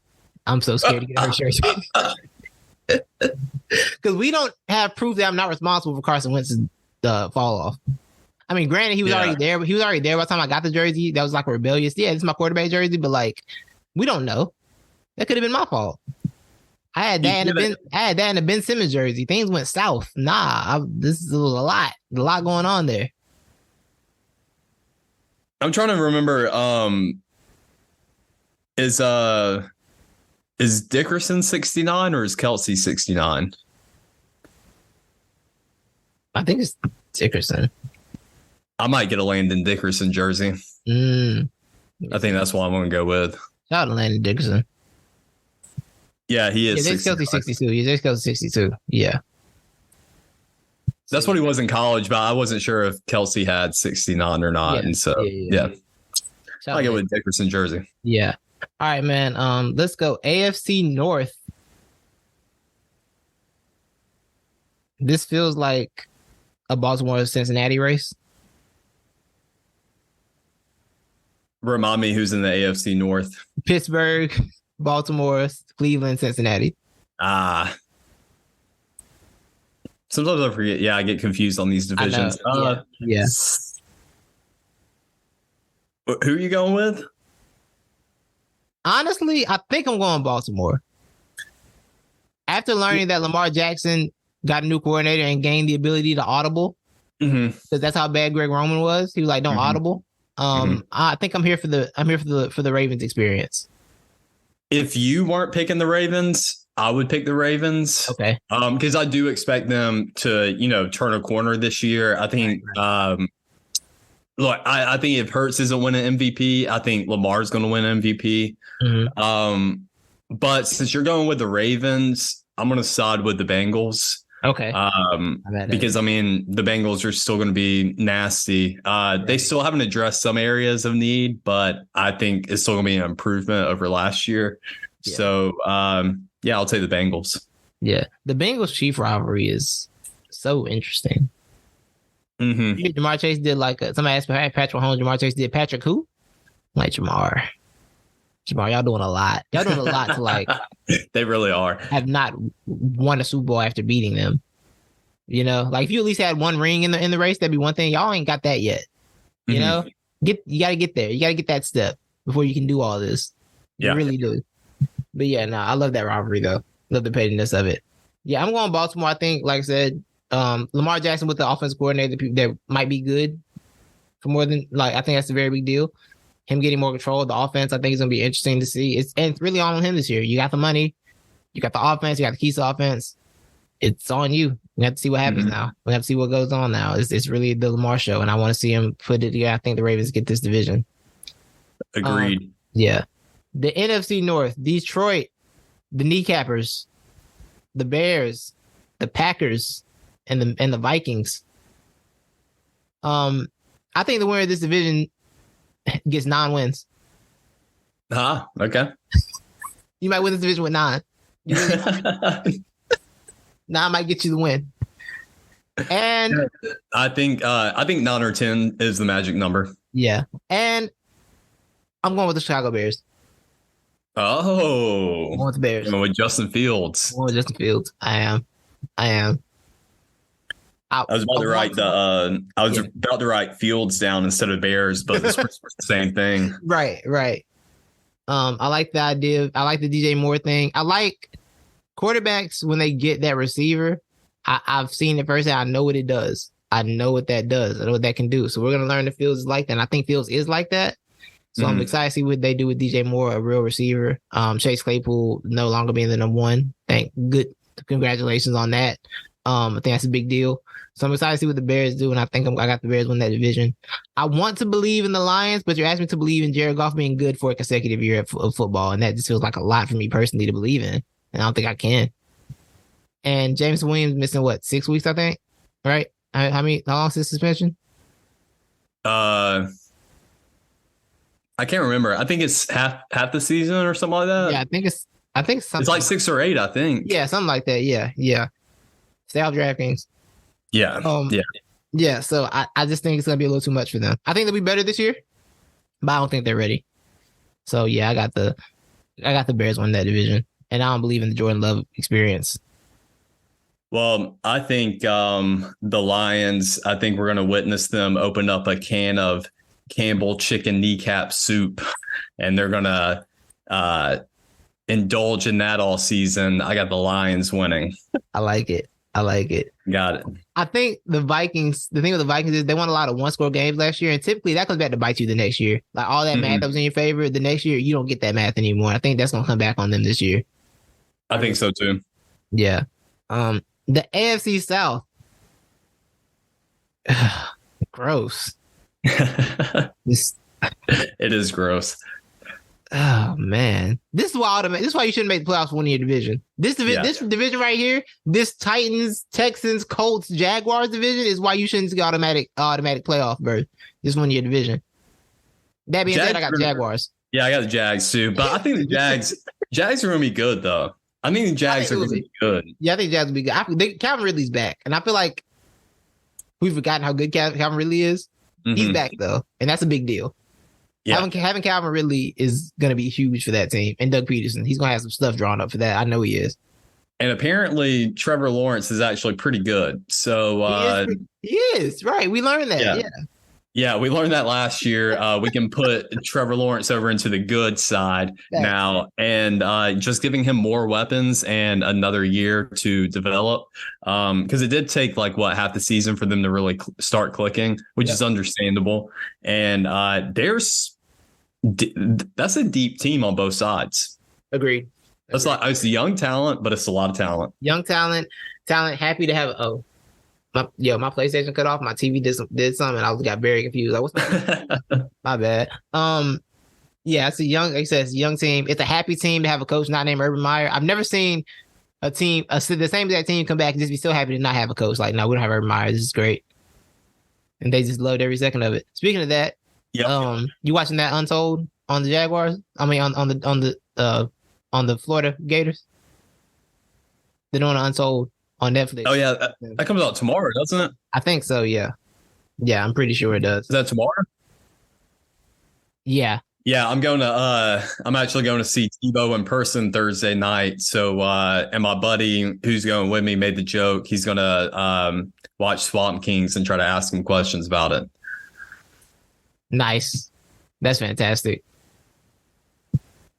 I'm so scared to get a Hurts jersey. Because we don't have proof that I'm not responsible for Carson Wentz's fall off. I mean, granted, he was already there, but he was already there by the time I got the jersey. That was like a rebellious. Yeah, this is my quarterback jersey, but like, we don't know. That could have been my fault. I had that in the Ben Simmons jersey. Things went south. This is a lot going on there. I'm trying to remember. Is Dickerson 69 or is Kelsey 69? I think it's Dickerson. I might get a Landon Dickerson jersey. I think that's what I'm going to go with. Shout out to Landon Dickerson. Yeah, he is. Yeah, Kelsey 62. Yeah, Kelsey 62. Yeah. That's what he was in college, but I wasn't sure if Kelsey had 69 or not. Yeah, and so, I go with Dickerson jersey. Yeah. All right, man. Let's go AFC North. This feels like a Baltimore-Cincinnati race. Remind me who's in the AFC North. Pittsburgh, Baltimore, Cleveland, Cincinnati. Sometimes I forget. Yeah, I get confused on these divisions. Yeah. Who are you going with? Honestly, I think I'm going Baltimore. After learning that Lamar Jackson got a new coordinator and gained the ability to audible, because that's how bad Greg Roman was. He was like, "Don't audible." I think I'm here for the Ravens experience. If you weren't picking the Ravens, I would pick the Ravens. Okay. Because I do expect them to, turn a corner this year. I think. Look, I think if Hurts isn't winning MVP, I think Lamar's going to win MVP. But since you're going with the Ravens, I'm going to side with the Bengals. Okay. Because the Bengals are still going to be nasty. They still haven't addressed some areas of need, but I think it's still going to be an improvement over last year. Yeah. So, I'll take the Bengals. Yeah, the Bengals-Chief rivalry is so interesting. Jamar Chase did somebody asked me, Patrick Mahomes, Jamar Chase did Patrick who? I'm like, Jamar, y'all doing a lot. Y'all doing a lot to they really are. Have not won a Super Bowl after beating them. If you at least had one ring in the race, that'd be one thing. Y'all ain't got that yet. You got to get there. You got to get that step before you can do all this. You really do. But I love that rivalry though. Love the pettiness of it. Yeah, I'm going Baltimore. I think, like I said, Lamar Jackson with the offensive coordinator that might be good for more than like I think that's a very big deal. Him getting more control of the offense, I think is gonna be interesting to see. It's really all on him this year. You got the money, you got the offense, you got the keys to offense. It's on you. We have to see what happens now. We have to see what goes on now. It's really the Lamar show, and I want to see him put it together. I think the Ravens get this division. Agreed. Yeah. The NFC North, Detroit, the Kneecappers, the Bears, the Packers, and the Vikings. I think the winner of this division gets 9 wins. Okay. You might win this division with 9. You really 9 might get you the win. And I think 9 or 10 is the magic number. Yeah. And I'm going with the Chicago Bears. Oh. I'm going with the Bears. I'm going with Justin Fields. I'm going with Justin Fields. I am. I was about to write Fields down instead of Bears, but it's the same thing. Right. I like the idea. I like the DJ Moore thing. I like quarterbacks when they get that receiver. I've seen it firsthand. I know what it does. I know what that does. I know what that can do. So we're gonna learn that Fields is like that. And I think Fields is like that. So I'm excited to see what they do with DJ Moore, a real receiver. Chase Claypool no longer being the number 1. Congratulations on that. I think that's a big deal. So I'm excited to see what the Bears do, and I think I got the Bears win that division. I want to believe in the Lions, but you're asking me to believe in Jared Goff being good for a consecutive year of football, and that just feels like a lot for me personally to believe in, and I don't think I can. And James Williams missing 6 weeks, I think, right? How long is his suspension? I can't remember. I think it's half the season or something like that. Yeah, I think it's something. It's like 6 or 8, I think. Yeah, something like that. Yeah. Stay off DraftKings. Yeah. Yeah. So I just think it's gonna be a little too much for them. I think they'll be better this year, but I don't think they're ready. So yeah, I got the Bears winning that division, and I don't believe in the Jordan Love experience. Well, I think the Lions. I think we're gonna witness them open up a can of Campbell chicken kneecap soup, and they're gonna indulge in that all season. I got the Lions winning. I like it. Got it. I think the Vikings, the thing with the Vikings is they won a lot of 1-score games last year, and typically that comes back to bite you the next year. Like all that math that was in your favor, the next year you don't get that math anymore. I think that's gonna come back on them this year. I think so too. Yeah. The AFC South. Gross. It is gross. Oh man, this is why you shouldn't make the playoffs one of your division. This division right here, this Titans, Texans, Colts, Jaguars division is why you shouldn't get automatic playoff berth. This one of your division. That being said, I got the Jaguars. Yeah, I got the Jags too, but I think the Jags are gonna be good though. I think the Jags are gonna be good. Yeah, I think the Jags will be good. Calvin Ridley's back, and I feel like we've forgotten how good Calvin Ridley is. He's back though, and that's a big deal. Yeah. Having Calvin Ridley is going to be huge for that team. And Doug Peterson, he's going to have some stuff drawn up for that. I know he is. And apparently Trevor Lawrence is actually pretty good. So he is, right. We learned that. Yeah, we learned that last year. We can put Trevor Lawrence over into the good side now, and just giving him more weapons and another year to develop. Because it did take half the season for them to really start clicking, which is understandable. And that's a deep team on both sides. Agreed. It's the young talent, but it's a lot of talent. Young talent. Happy to have. My PlayStation cut off. My TV did something. I got very confused. Like, what's my bad. Yeah, it's a young team. It's a happy team to have a coach not named Urban Meyer. I've never seen a team, the same exact team, come back and just be so happy to not have a coach. Like, no, we don't have Urban Meyer. This is great, and they just loved every second of it. Speaking of that, you watching that Untold on the Jaguars? I mean, on the Florida Gators. They're doing an Untold on Netflix. Oh yeah, that comes out tomorrow, doesn't it? I think so. Yeah, I'm pretty sure it does. Is that tomorrow? Yeah. I'm actually going to see Tebow in person Thursday night. So, and my buddy who's going with me made the joke. He's going to watch Swamp Kings and try to ask him questions about it. Nice. That's fantastic.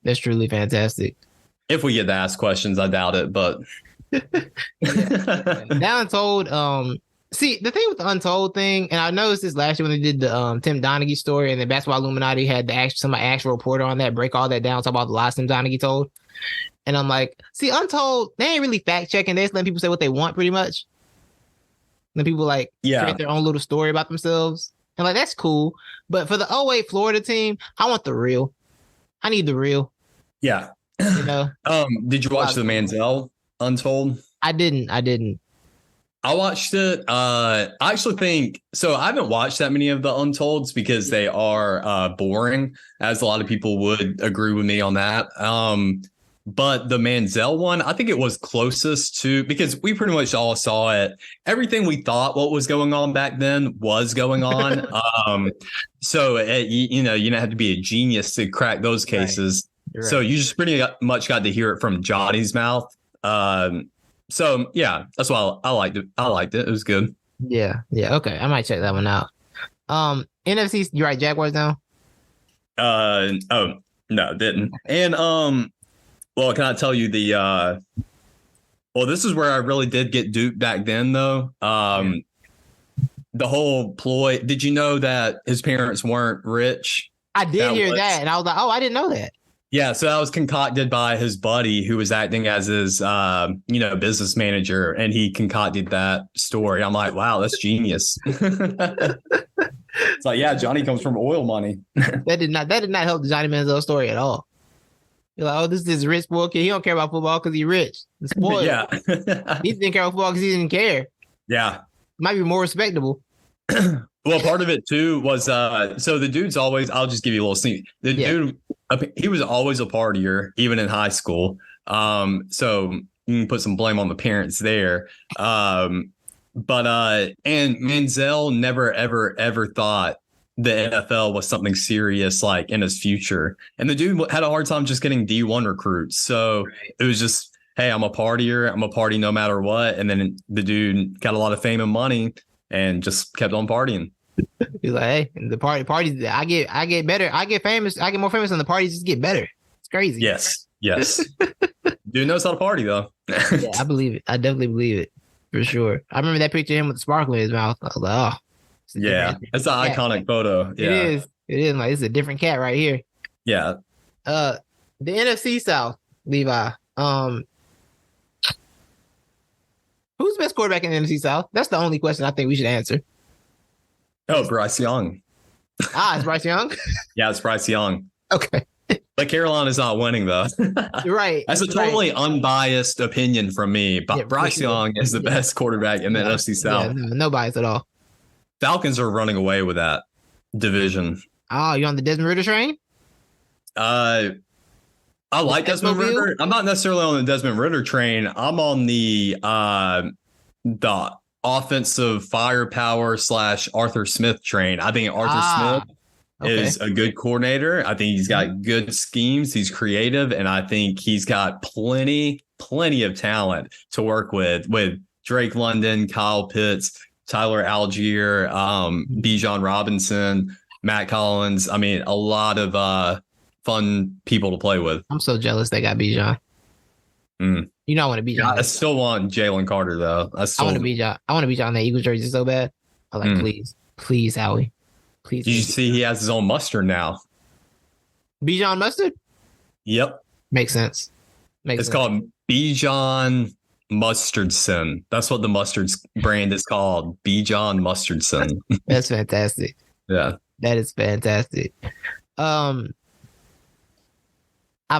That's truly fantastic. If we get to ask questions, I doubt it, but That Untold, see, the thing with the Untold thing, and I noticed this last year when they did the Tim Donaghy story, and the Basketball Illuminati had the actual reporter on that, break all that down, talk about the lies Tim Donaghy told. And I'm like, see, Untold, they ain't really fact checking. They just letting people say what they want, pretty much. Then people create their own little story about themselves. And like, that's cool. But for the '08 Florida team, I want the real. I need the real. Yeah. You know? Did you watch the Manziel Untold? I didn't. I watched it. I actually think so. I haven't watched that many of the Untolds because they are boring, as a lot of people would agree with me on that. But the Manziel one, I think it was closest to, because we pretty much all saw it. Everything we thought what was going on back then was going on. So you don't have to be a genius to crack those cases. Right. So you just pretty much got to hear it from Johnny's mouth. So yeah, that's why I liked it. It was good. Yeah. Okay, I might check that one out. NFC, you write Jaguars down? Oh no, didn't. And well, can I tell you well, this is where I really did get duped back then, though. The whole ploy. Did you know that his parents weren't rich? I did hear that, and I was like, oh, I didn't know that. Yeah, so that was concocted by his buddy who was acting as his, business manager, and he concocted that story. I'm like, wow, that's genius. It's like, yeah, Johnny comes from oil money. That did not help the Johnny Manziel story at all. You're like, oh, this is this rich boy kid. He don't care about football because he's rich. It's spoiled. Yeah. He didn't care about football because he didn't care. Yeah. Might be more respectable. Well, part of it too was so the dude's always, I'll just give you a little sneak. Dude, he was always a partier, even in high school. So you can put some blame on the parents there. And Manziel never, ever thought the NFL was something serious like in his future. And the dude had a hard time just getting D1 recruits. So it was just, hey, I'm a partier. I'm a party no matter what. And then the dude got a lot of fame and money and just kept on partying. He's like, hey, the parties, I get better. I get famous. I get more famous, and the parties just get better. It's crazy. Yes. Dude knows how to party, though. Yeah, I believe it. I definitely believe it for sure. I remember that picture of him with the sparkle in his mouth. I was like, oh, yeah, it's an iconic photo. Yeah. It is. Like, it's a different cat right here. Yeah. The NFC South, Levi. Who's the best quarterback in the NFC South? That's the only question I think we should answer. Oh, Bryce Young. It's Bryce Young? Yeah, it's Bryce Young. Okay. But Carolina's not winning, though. Right. That's a totally unbiased opinion from me. But Bryce Young is the best quarterback in the NFC South. Yeah, no bias at all. Falcons are running away with that division. Oh, you on the Desmond Ridder train? I like Desmond Ridder. I'm not necessarily on the Desmond Ridder train. I'm on the offensive firepower / Arthur Smith train. I think Arthur Smith is a good coordinator. I think he's got good schemes. He's creative, and I think he's got plenty of talent to work with Drake London, Kyle Pitts, Tyler Algier, Bijan Robinson, Matt Collins. I mean, a lot of fun people to play with. I'm so jealous they got Bijan. You know I want to Bijan. Yeah, I still want Jalen Carter though. I want to Bijan. I want to Bijan on that Eagles jersey so bad. I'm like, please, Howie. Please. Did you see he has his own mustard now? Bijan mustard? Yep. Makes sense. It's called Bijan Mustardson. That's what the mustard brand is called. Bijan Mustardson. That's fantastic. Yeah. That is fantastic. I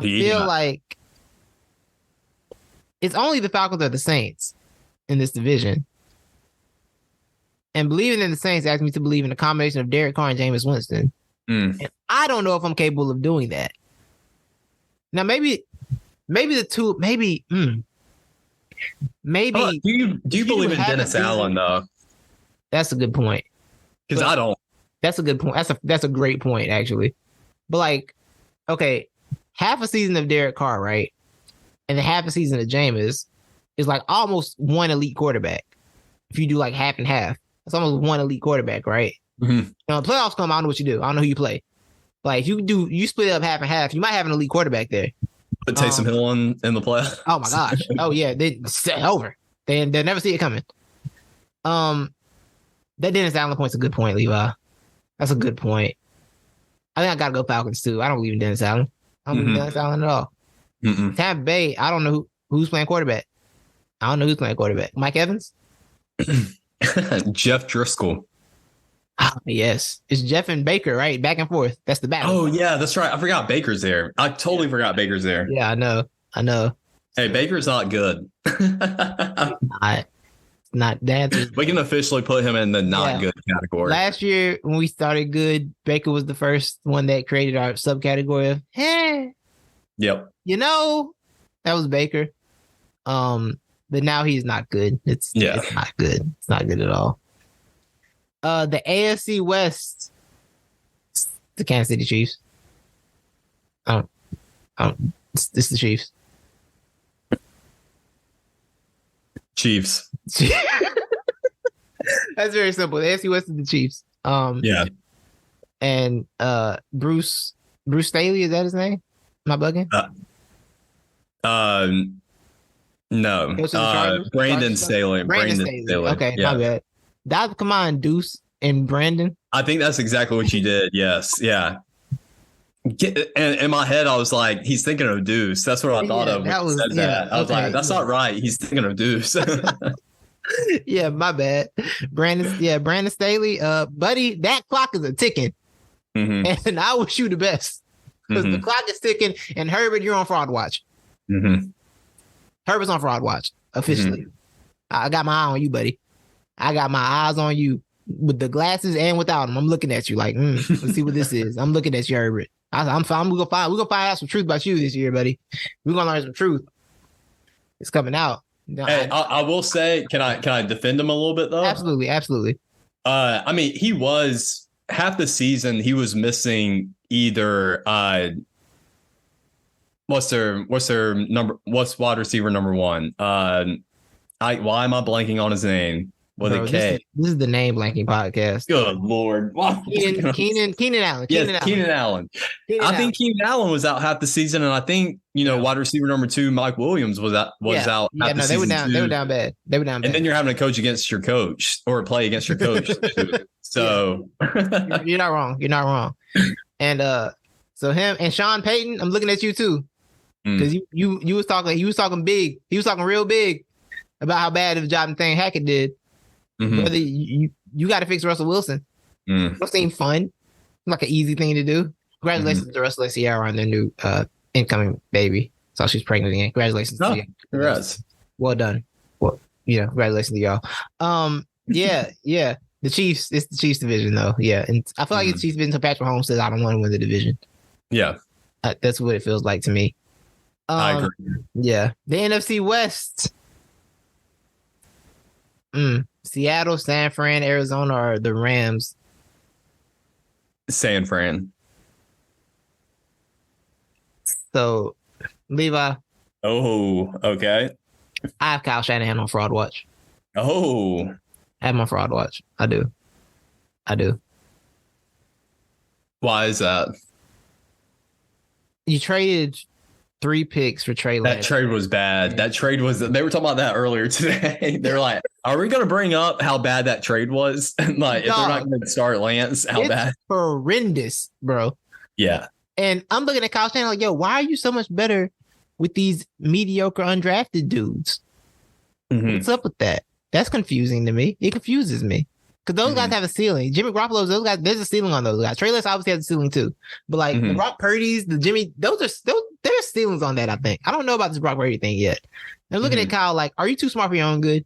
feel like it's only the Falcons or the Saints in this division. And believing in the Saints asks me to believe in a combination of Derek Carr and Jameis Winston. And I don't know if I'm capable of doing that. Now, maybe the two, maybe. Do you believe in Dennis Allen, though? That's a good point. Because I don't. That's a good point. That's a great point, actually. But like, okay, half a season of Derek Carr, right? And then half a season of Jameis is like almost one elite quarterback. If you do like half and half, it's almost one elite quarterback, right? Mm-hmm. Now, when playoffs come, I don't know what you do. I don't know who you play. Like, you split it up half and half, you might have an elite quarterback there. Put Taysom Hill in the playoffs. Oh my gosh. Oh yeah, it's over. They'll never see it coming. That Dennis Allen point's a good point, Levi. That's a good point. I think I gotta go Falcons too. I don't believe in Dennis Allen. I don't believe in Dennis Allen at all. Tampa Bay, I don't know who's playing quarterback. I don't know who's playing quarterback. Mike Evans? Jeff Driscoll. Ah, yes. It's Jeff and Baker, right? Back and forth. That's the battle. Oh, yeah, that's right. I forgot Baker's there. I totally forgot Baker's there. Yeah, I know. Hey, Baker's not good. Not that. We can officially put him in the not good category. Last year, when we started good, Baker was the first one that created our subcategory of, hey. Yep. That was Baker. But now he's not good. It's not good. It's not good at all. The AFC West, the Kansas City Chiefs. It's the Chiefs. Chiefs. That's very simple. The AFC West is the Chiefs. Yeah. And Bruce Staley, is that his name? Am I bugging? No. Brandon Staley. Brandon Staley. Okay, my bad. Come on, Deuce and Brandon. I think that's exactly what you did. Yes. Yeah. And in my head, I was like, he's thinking of Deuce. That's what I thought of when he said that. I was like, that's not right. He's thinking of Deuce. Yeah, my bad. Brandon Staley. Buddy, that clock is a ticking. And I wish you the best. Because the clock is ticking, and Herbert, you're on fraud watch. Herbert's on fraud watch, officially. I got my eye on you, buddy. I got my eyes on you with the glasses and without them. I'm looking at you like, let's see what this is. I'm looking at you, Herbert. I'm fine. We're gonna find out some truth about you this year, buddy. We're gonna learn some truth. It's coming out. Hey, I will say, can I defend him a little bit though? Absolutely. I mean, he was half the season. He was missing either. What's wide receiver number one? Why am I blanking on his name? With a K. This is the name blanking podcast. Good Lord. Keenan Allen. Keenan Allen. I think Keenan Allen was out half the season, and I think, wide receiver number 2, Mike Williams, was out half the season. They were down bad. And then you're having to coach against your coach or play against your coach. So you're not wrong. And so him and Sean Payton, I'm looking at you too. Because you was talking big. He was talking real big about how bad of a job Nathaniel Hackett did. Whether you got to fix Russell Wilson. Don't seem fun. Like an easy thing to do. Congratulations to Russell and Sierra on their new incoming baby. So she's pregnant again. Congratulations to you. Congrats. Well done. Well, congratulations to y'all. Yeah. The Chiefs, it's the Chiefs division though. Yeah. And I feel like it's Chiefs division until Patrick Mahomes says I don't want to win the division. Yeah. That's what it feels like to me. I agree. Yeah. The NFC West. Seattle, San Fran, Arizona, or the Rams? San Fran. So, Levi. Oh, okay. I have Kyle Shanahan on fraud watch. Oh. I have him on fraud watch. I do. Why is that? You traded 3 picks for Trey Lance. That trade was bad. They were talking about that earlier today. They're like, are we going to bring up how bad that trade was? Like, if they're not going to start Lance, how bad? Horrendous, bro. Yeah. And I'm looking at Kyle Shanahan like, yo, why are you so much better with these mediocre undrafted dudes? What's up with that? That's confusing to me. It confuses me. Because those guys have a ceiling. Jimmy Garoppolo, those guys, there's a ceiling on those guys. Trey Lance obviously has a ceiling too. But like the Brock Purdy's, the Jimmy, there's ceilings on that, I think. I don't know about this Brock Purdy thing yet. And looking at Kyle like, are you too smart for your own good?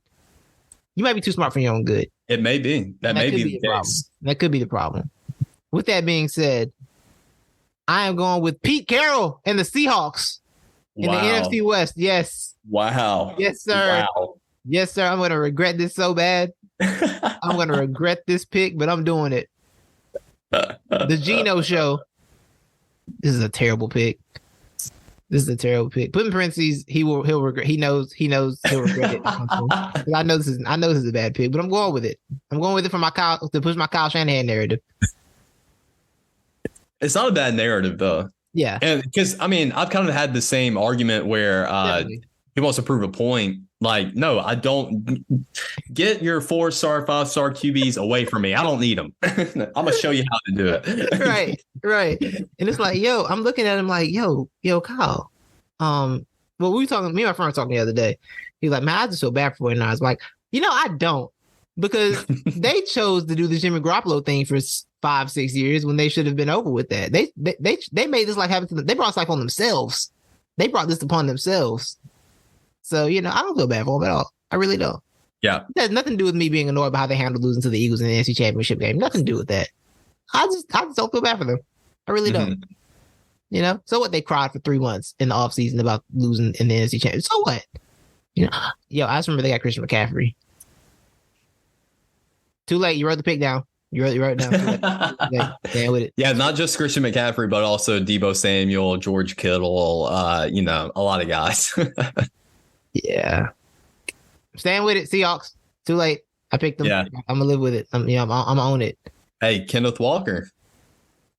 You might be too smart for your own good. It may be. That may be the case. That could be the problem. With that being said, I am going with Pete Carroll and the Seahawks in the NFC West. Yes. Wow. Yes, sir. Wow. Yes, sir. I'm going to regret this so bad. I'm going to regret this pick, but I'm doing it. The Geno Show. This is a terrible pick. Put in parentheses, he'll regret. He knows he'll regret it. I know this is a bad pick, but I'm going with it. I'm going with it to push my Kyle Shanahan narrative. It's not a bad narrative though. Yeah. And because I mean, I've kind of had the same argument where he wants to prove a point. Like, no, I don't. Get your 4-star, 5-star QBs away from me. I don't need them. I'm gonna show you how to do it. Right. And it's like, yo, I'm looking at him like, yo, Kyle. Well, we were talking. Me and my friend were talking the other day. He's like, man, I just feel bad for 49ers. I was like, I don't, because they chose to do the Jimmy Garoppolo thing for 5-6 years when they should have been over with that. They made this like happen to them. They brought this like on themselves. They brought this upon themselves. So, I don't feel bad for them at all. I really don't. Yeah. It has nothing to do with me being annoyed by how they handled losing to the Eagles in the NFC Championship game. Nothing to do with that. I just don't feel bad for them. I really don't. So what? They cried for 3 months in the offseason about losing in the NFC Championship. So what? Yo, I just remember they got Christian McCaffrey. Too late. You wrote the pick down. You wrote it down. Too late. Stay with it. Yeah, not just Christian McCaffrey, but also Deebo Samuel, George Kittle, a lot of guys. Yeah. Staying with it, Seahawks. Too late. I picked them. Yeah. I'm gonna live with it. I'm gonna own it. Hey, Kenneth Walker.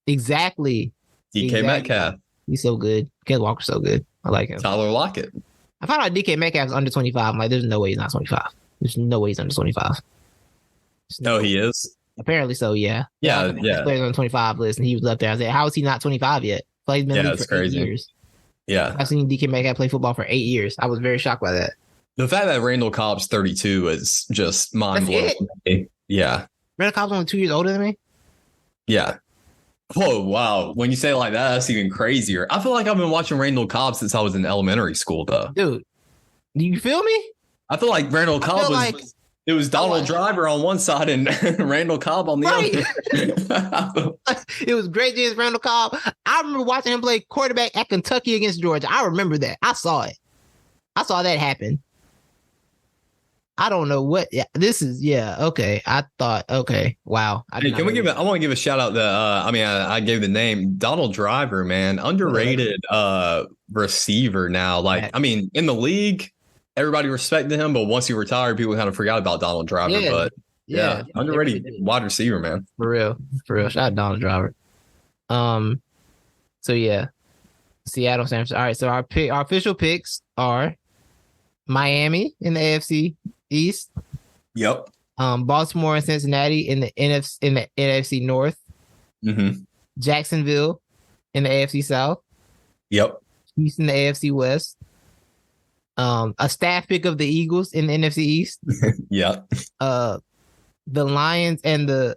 Exactly. DK Metcalf. He's so good. Kenneth Walker's so good. I like him. Tyler Lockett. I found out DK Metcalf's under 25. I'm like, there's no way he's not 25. There's no way he's under 25. No, he is. Apparently so, yeah. Yeah. Players on the 25 list, and he was up there. I said, how is he not 25 yet? He's been in the league for 8 years. Yeah. I've seen DK Metcalf play football for 8 years. I was very shocked by that. The fact that Randall Cobb's 32 is just mind-blowing. Yeah. Randall Cobb's only 2 years older than me? Yeah. Oh, wow. When you say it like that, that's even crazier. I feel like I've been watching Randall Cobb since I was in elementary school, though. Dude, do you feel me? I feel like Randall Cobb it was Donald Driver on one side and Randall Cobb on the other. It was great James Randall Cobb. I remember watching him play quarterback at Kentucky against Georgia. I remember that. I saw it. I saw that happen. I don't know what this is. Yeah. Okay. I thought, okay. Wow. I want to give a shout out to, I gave the name Donald Driver, man, underrated receiver now. Like, in the league, everybody respected him, but once he retired, people kind of forgot about Donald Driver. Yeah, but yeah, underrated wide receiver, man. For real. Shout out Donald Driver. So yeah, Seattle, San Francisco. All right. So our official picks are Miami in the AFC East. Yep. Baltimore and Cincinnati in the NFC North. Mm-hmm. Jacksonville in the AFC South. Yep. Houston, the AFC West. A staff pick of the Eagles in the NFC East. Yeah. The Lions and the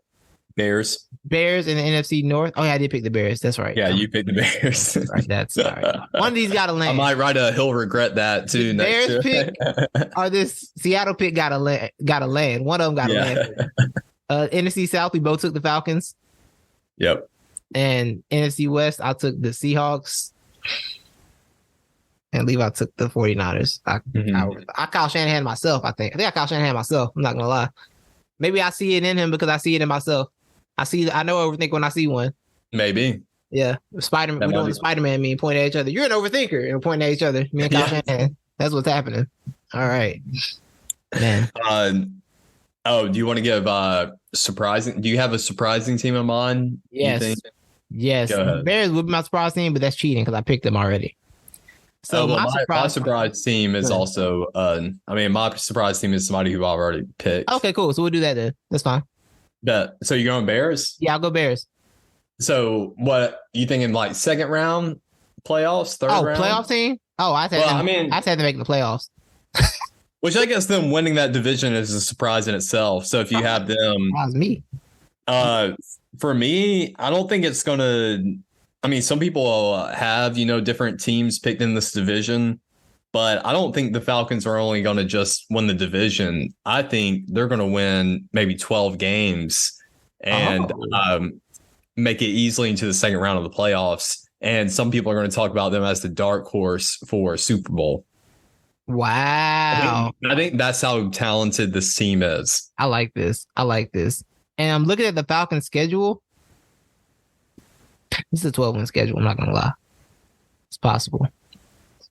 Bears in the NFC North. Oh yeah, I did pick the Bears. That's right. Yeah, you picked the Bears. Right, that's all right. One of these got to land. I might write he'll regret that too. The Bears pick or this Seattle pick got to land. One of them got to land. NFC South, we both took the Falcons. Yep. And NFC West, I took the Seahawks. And Levi took the 49ers. I Kyle Shanahan myself, I think. I Kyle Shanahan myself. I'm not going to lie. Maybe I see it in him because I see it in myself. I know overthink when I see one. Maybe. Yeah. Spider-Man. We're doing the Spider-Man meme, pointing at each other. You're an overthinker. And we're pointing at each other. Me and Kyle Shanahan. That's what's happening. All right. Man. Do you want to give surprising? Do you have a surprising team in mind? Yes. Yes. Bears would be my surprise team, but that's cheating because I picked them already. So my surprise team is also my surprise team is somebody who I've already picked. Okay, cool. So we'll do that then. That's fine. So you're going Bears? Yeah, I'll go Bears. So what you thinking, like second round playoffs, third round? Playoff team? Oh, I had to make the playoffs. Which I guess them winning that division is a surprise in itself. So if you have them, that was me. For me, I don't think it's gonna. Some people have, different teams picked in this division, but I don't think the Falcons are only going to just win the division. I think they're going to win maybe 12 games and make it easily into the second round of the playoffs. And some people are going to talk about them as the dark horse for Super Bowl. Wow. I think that's how talented this team is. I like this. And I'm looking at the Falcons schedule. This is a 12-win schedule. I'm not going to lie. It's possible.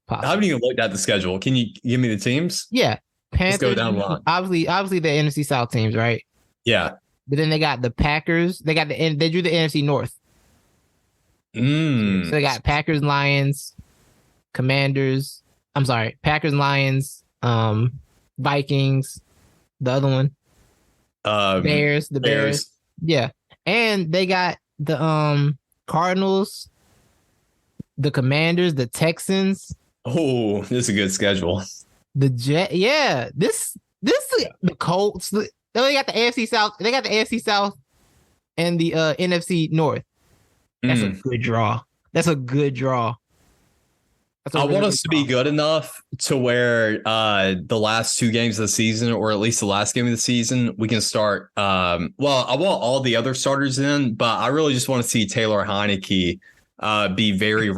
I haven't even looked at the schedule. Can you give me the teams? Yeah. Panthers. Let's go down the line. Obviously, the NFC South teams, right? Yeah. But then they got the Packers. They drew the NFC North. Mm. So they got Packers, Lions, Commanders. I'm sorry, Packers, Lions, Vikings. The other one, Bears. The Bears. Yeah, and they got the Cardinals, the Commanders, the Texans. Oh, this is a good schedule. The Jet. Yeah, the Colts. They got the AFC South. They got the AFC South and the NFC North. That's a good draw. That's a good draw. I want us to be good enough to where the last 2 games of the season, or at least the last game of the season, we can start. Well, I want all the other starters in, but I really just want to see Taylor Heineke be very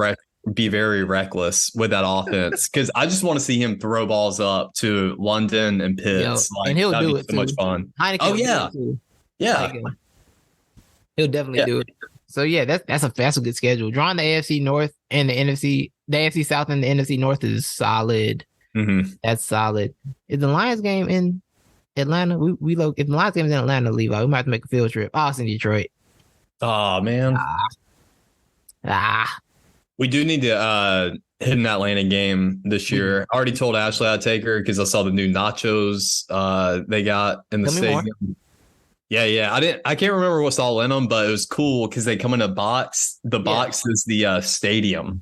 reckless with that offense, because I just want to see him throw balls up to London and Pitts. And he'll do it so much fun. Heineke yeah. He'll definitely do it. So yeah, that's a good schedule. Drawing the AFC North and the AFC South and the NFC North is solid. Mm-hmm. That's solid. Is the Lions game in Atlanta? If the Lions game is in Atlanta, Levi, we might have to make a field trip. Oh, it's in Detroit. Oh man. We do need to hit an Atlanta game this year. I already told Ashley I'd take her because I saw the new nachos they got in the stadium. Yeah. I can't remember what's all in them, but it was cool because they come in a box. The box is the stadium.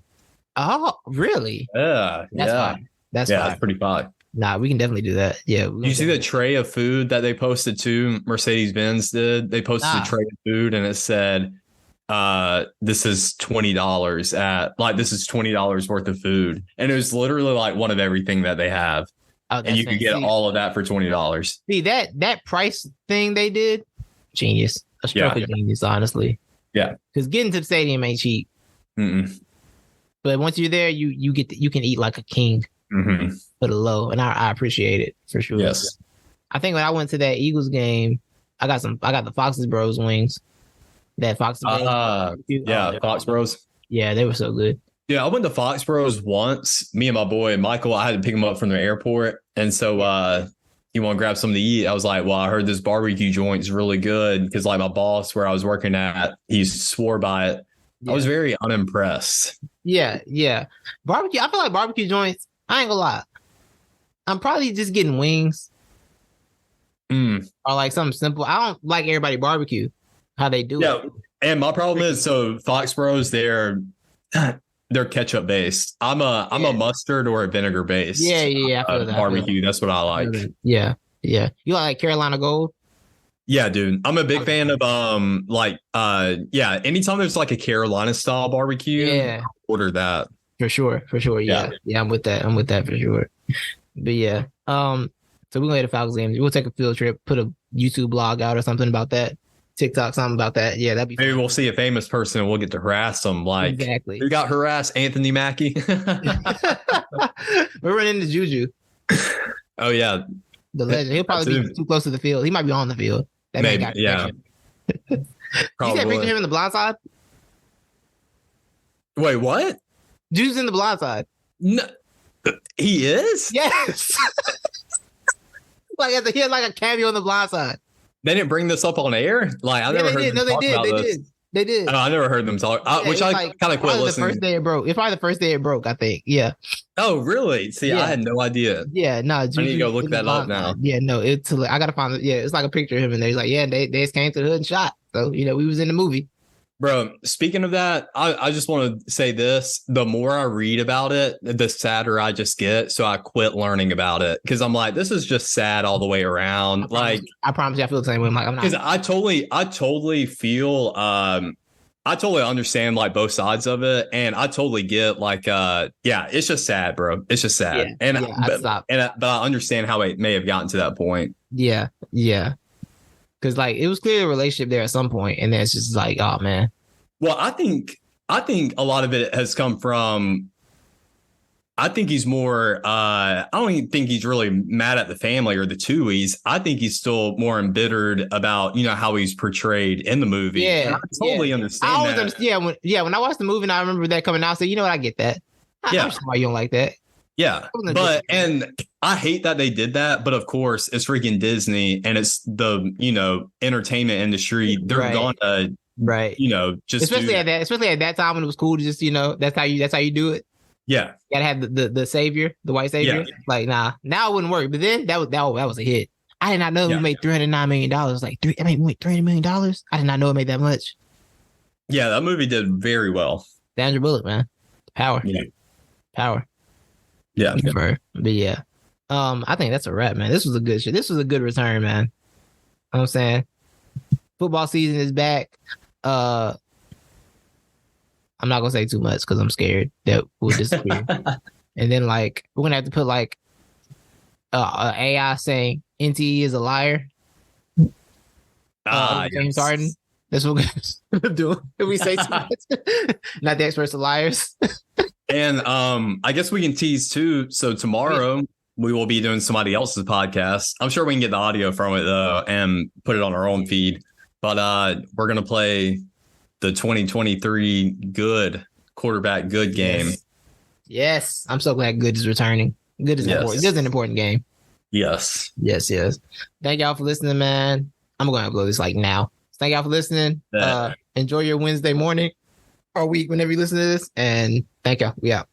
Oh, really? Yeah. That's fine. That's it's pretty fine. Nah, we can definitely do that. Yeah. You see the tray of food that they posted too? Mercedes-Benz did. They posted a tray of food and it said, this is $20 this is $20 worth of food. And it was literally like one of everything that they have. Oh, and you could get all of that for $20. See, that price thing they did, genius. A stroke of genius, honestly. Yeah. Because getting to the stadium ain't cheap. Mm-mm. But once you're there, you can eat like a king for the low. And I appreciate it for sure. Yes. I think when I went to that Eagles game, I got the Fox's Bros wings. That Fox's Bros. Fox Bros. Yeah, they were so good. Yeah, I went to Foxborough's once. Me and my boy Michael, I had to pick him up from the airport, and so he wanted to grab something to eat. I was like, "Well, I heard this barbecue joint is really good," because like my boss, where I was working at, he swore by it. Yeah. I was very unimpressed. Yeah. Barbecue. I feel like barbecue joints. I ain't gonna lie. I'm probably just getting wings, or like something simple. I don't like everybody barbecue how they do it. And my problem is, so Foxborough's they're ketchup based. I'm a mustard or a vinegar based. Yeah. I feel that. Barbecue. That's what I like. Yeah. You like Carolina Gold? Yeah, dude. I'm a big fan of anytime there's like a Carolina style barbecue, order that. For sure. Yeah, I'm with that for sure. But yeah. So we're gonna hit the Falcons game. We'll take a field trip, put a YouTube blog out or something about that. TikTok, something about that. Yeah, that'd be fun. Maybe we'll see a famous person and we'll get to harass them. Like, exactly. Who got harassed? Anthony Mackie. We're running into Juju. Oh, yeah. The legend. He'll probably be too close to the field. He might be on the field. That maybe, yeah. You see a picture of him in the blind side? Wait, what? Juju's in the blind side. No, he is? Yes. He had like a cameo on the blind side. They didn't bring this up on air? Like, I never heard them talk about this. They did. I never heard them talk, which I kind of quit listening. The first day it broke. It's probably the first day it broke, I think. Yeah. Oh, really? See, I had no idea. Yeah, no. I need to go look that up now. Yeah, no. I got to find it. Yeah, it's like a picture of him, and he's like, yeah, they just came to the hood and shot. So, we was in the movie. Bro, speaking of that, I just want to say this. The more I read about it, the sadder I just get. So I quit learning about it because I'm like, this is just sad all the way around. I promise you, I feel the same way. I'm not. Because I totally feel, I totally understand like both sides of it. And I totally get it's just sad, bro. It's just sad. But I understand how it may have gotten to that point. Yeah. Because it was clear a relationship there at some point, and then it's just like, oh man. Well, I think a lot of it has come from. I think he's more. I don't even think he's really mad at the family or the Tuohys. I think he's still more embittered about how he's portrayed in the movie. Yeah, and I totally understand. I always understand. When I watched the movie, and I remember that coming out. So I get that. I understand why you don't like that. Yeah, and I hate that they did that, but of course it's freaking Disney and it's the entertainment industry. They're gonna Right. just especially at that time when it was cool to just, that's how you do it. Yeah. You gotta have the savior, the white savior. Yeah. Like, nah, now it wouldn't work. But then that was a hit. I did not know we made $309 million. Like we made $300 million. I did not know it made that much. Yeah, that movie did very well. Sandra Bullock, man. Power. Yeah. Power. Yeah. But yeah. I think that's a wrap, man. This was a good shit. This was a good return, man. You know what I'm saying? Football season is back. I'm not gonna say too much because I'm scared that we'll disappear. And then we're gonna have to put AI saying NTE is a liar. James Harden. That's what we're doing. If we say too much, not the experts are liars. And I guess we can tease too. So tomorrow we will be doing somebody else's podcast. I'm sure we can get the audio from it though and put it on our own feed. But we're gonna play the 2023 good quarterback good game. Yes. I'm so glad good is returning. Good is important. Good is an important game. Yes. Thank y'all for listening, man. I'm going to upload this now. Thank y'all for listening. Enjoy your Wednesday morning or week whenever you listen to this. And thank y'all. We out.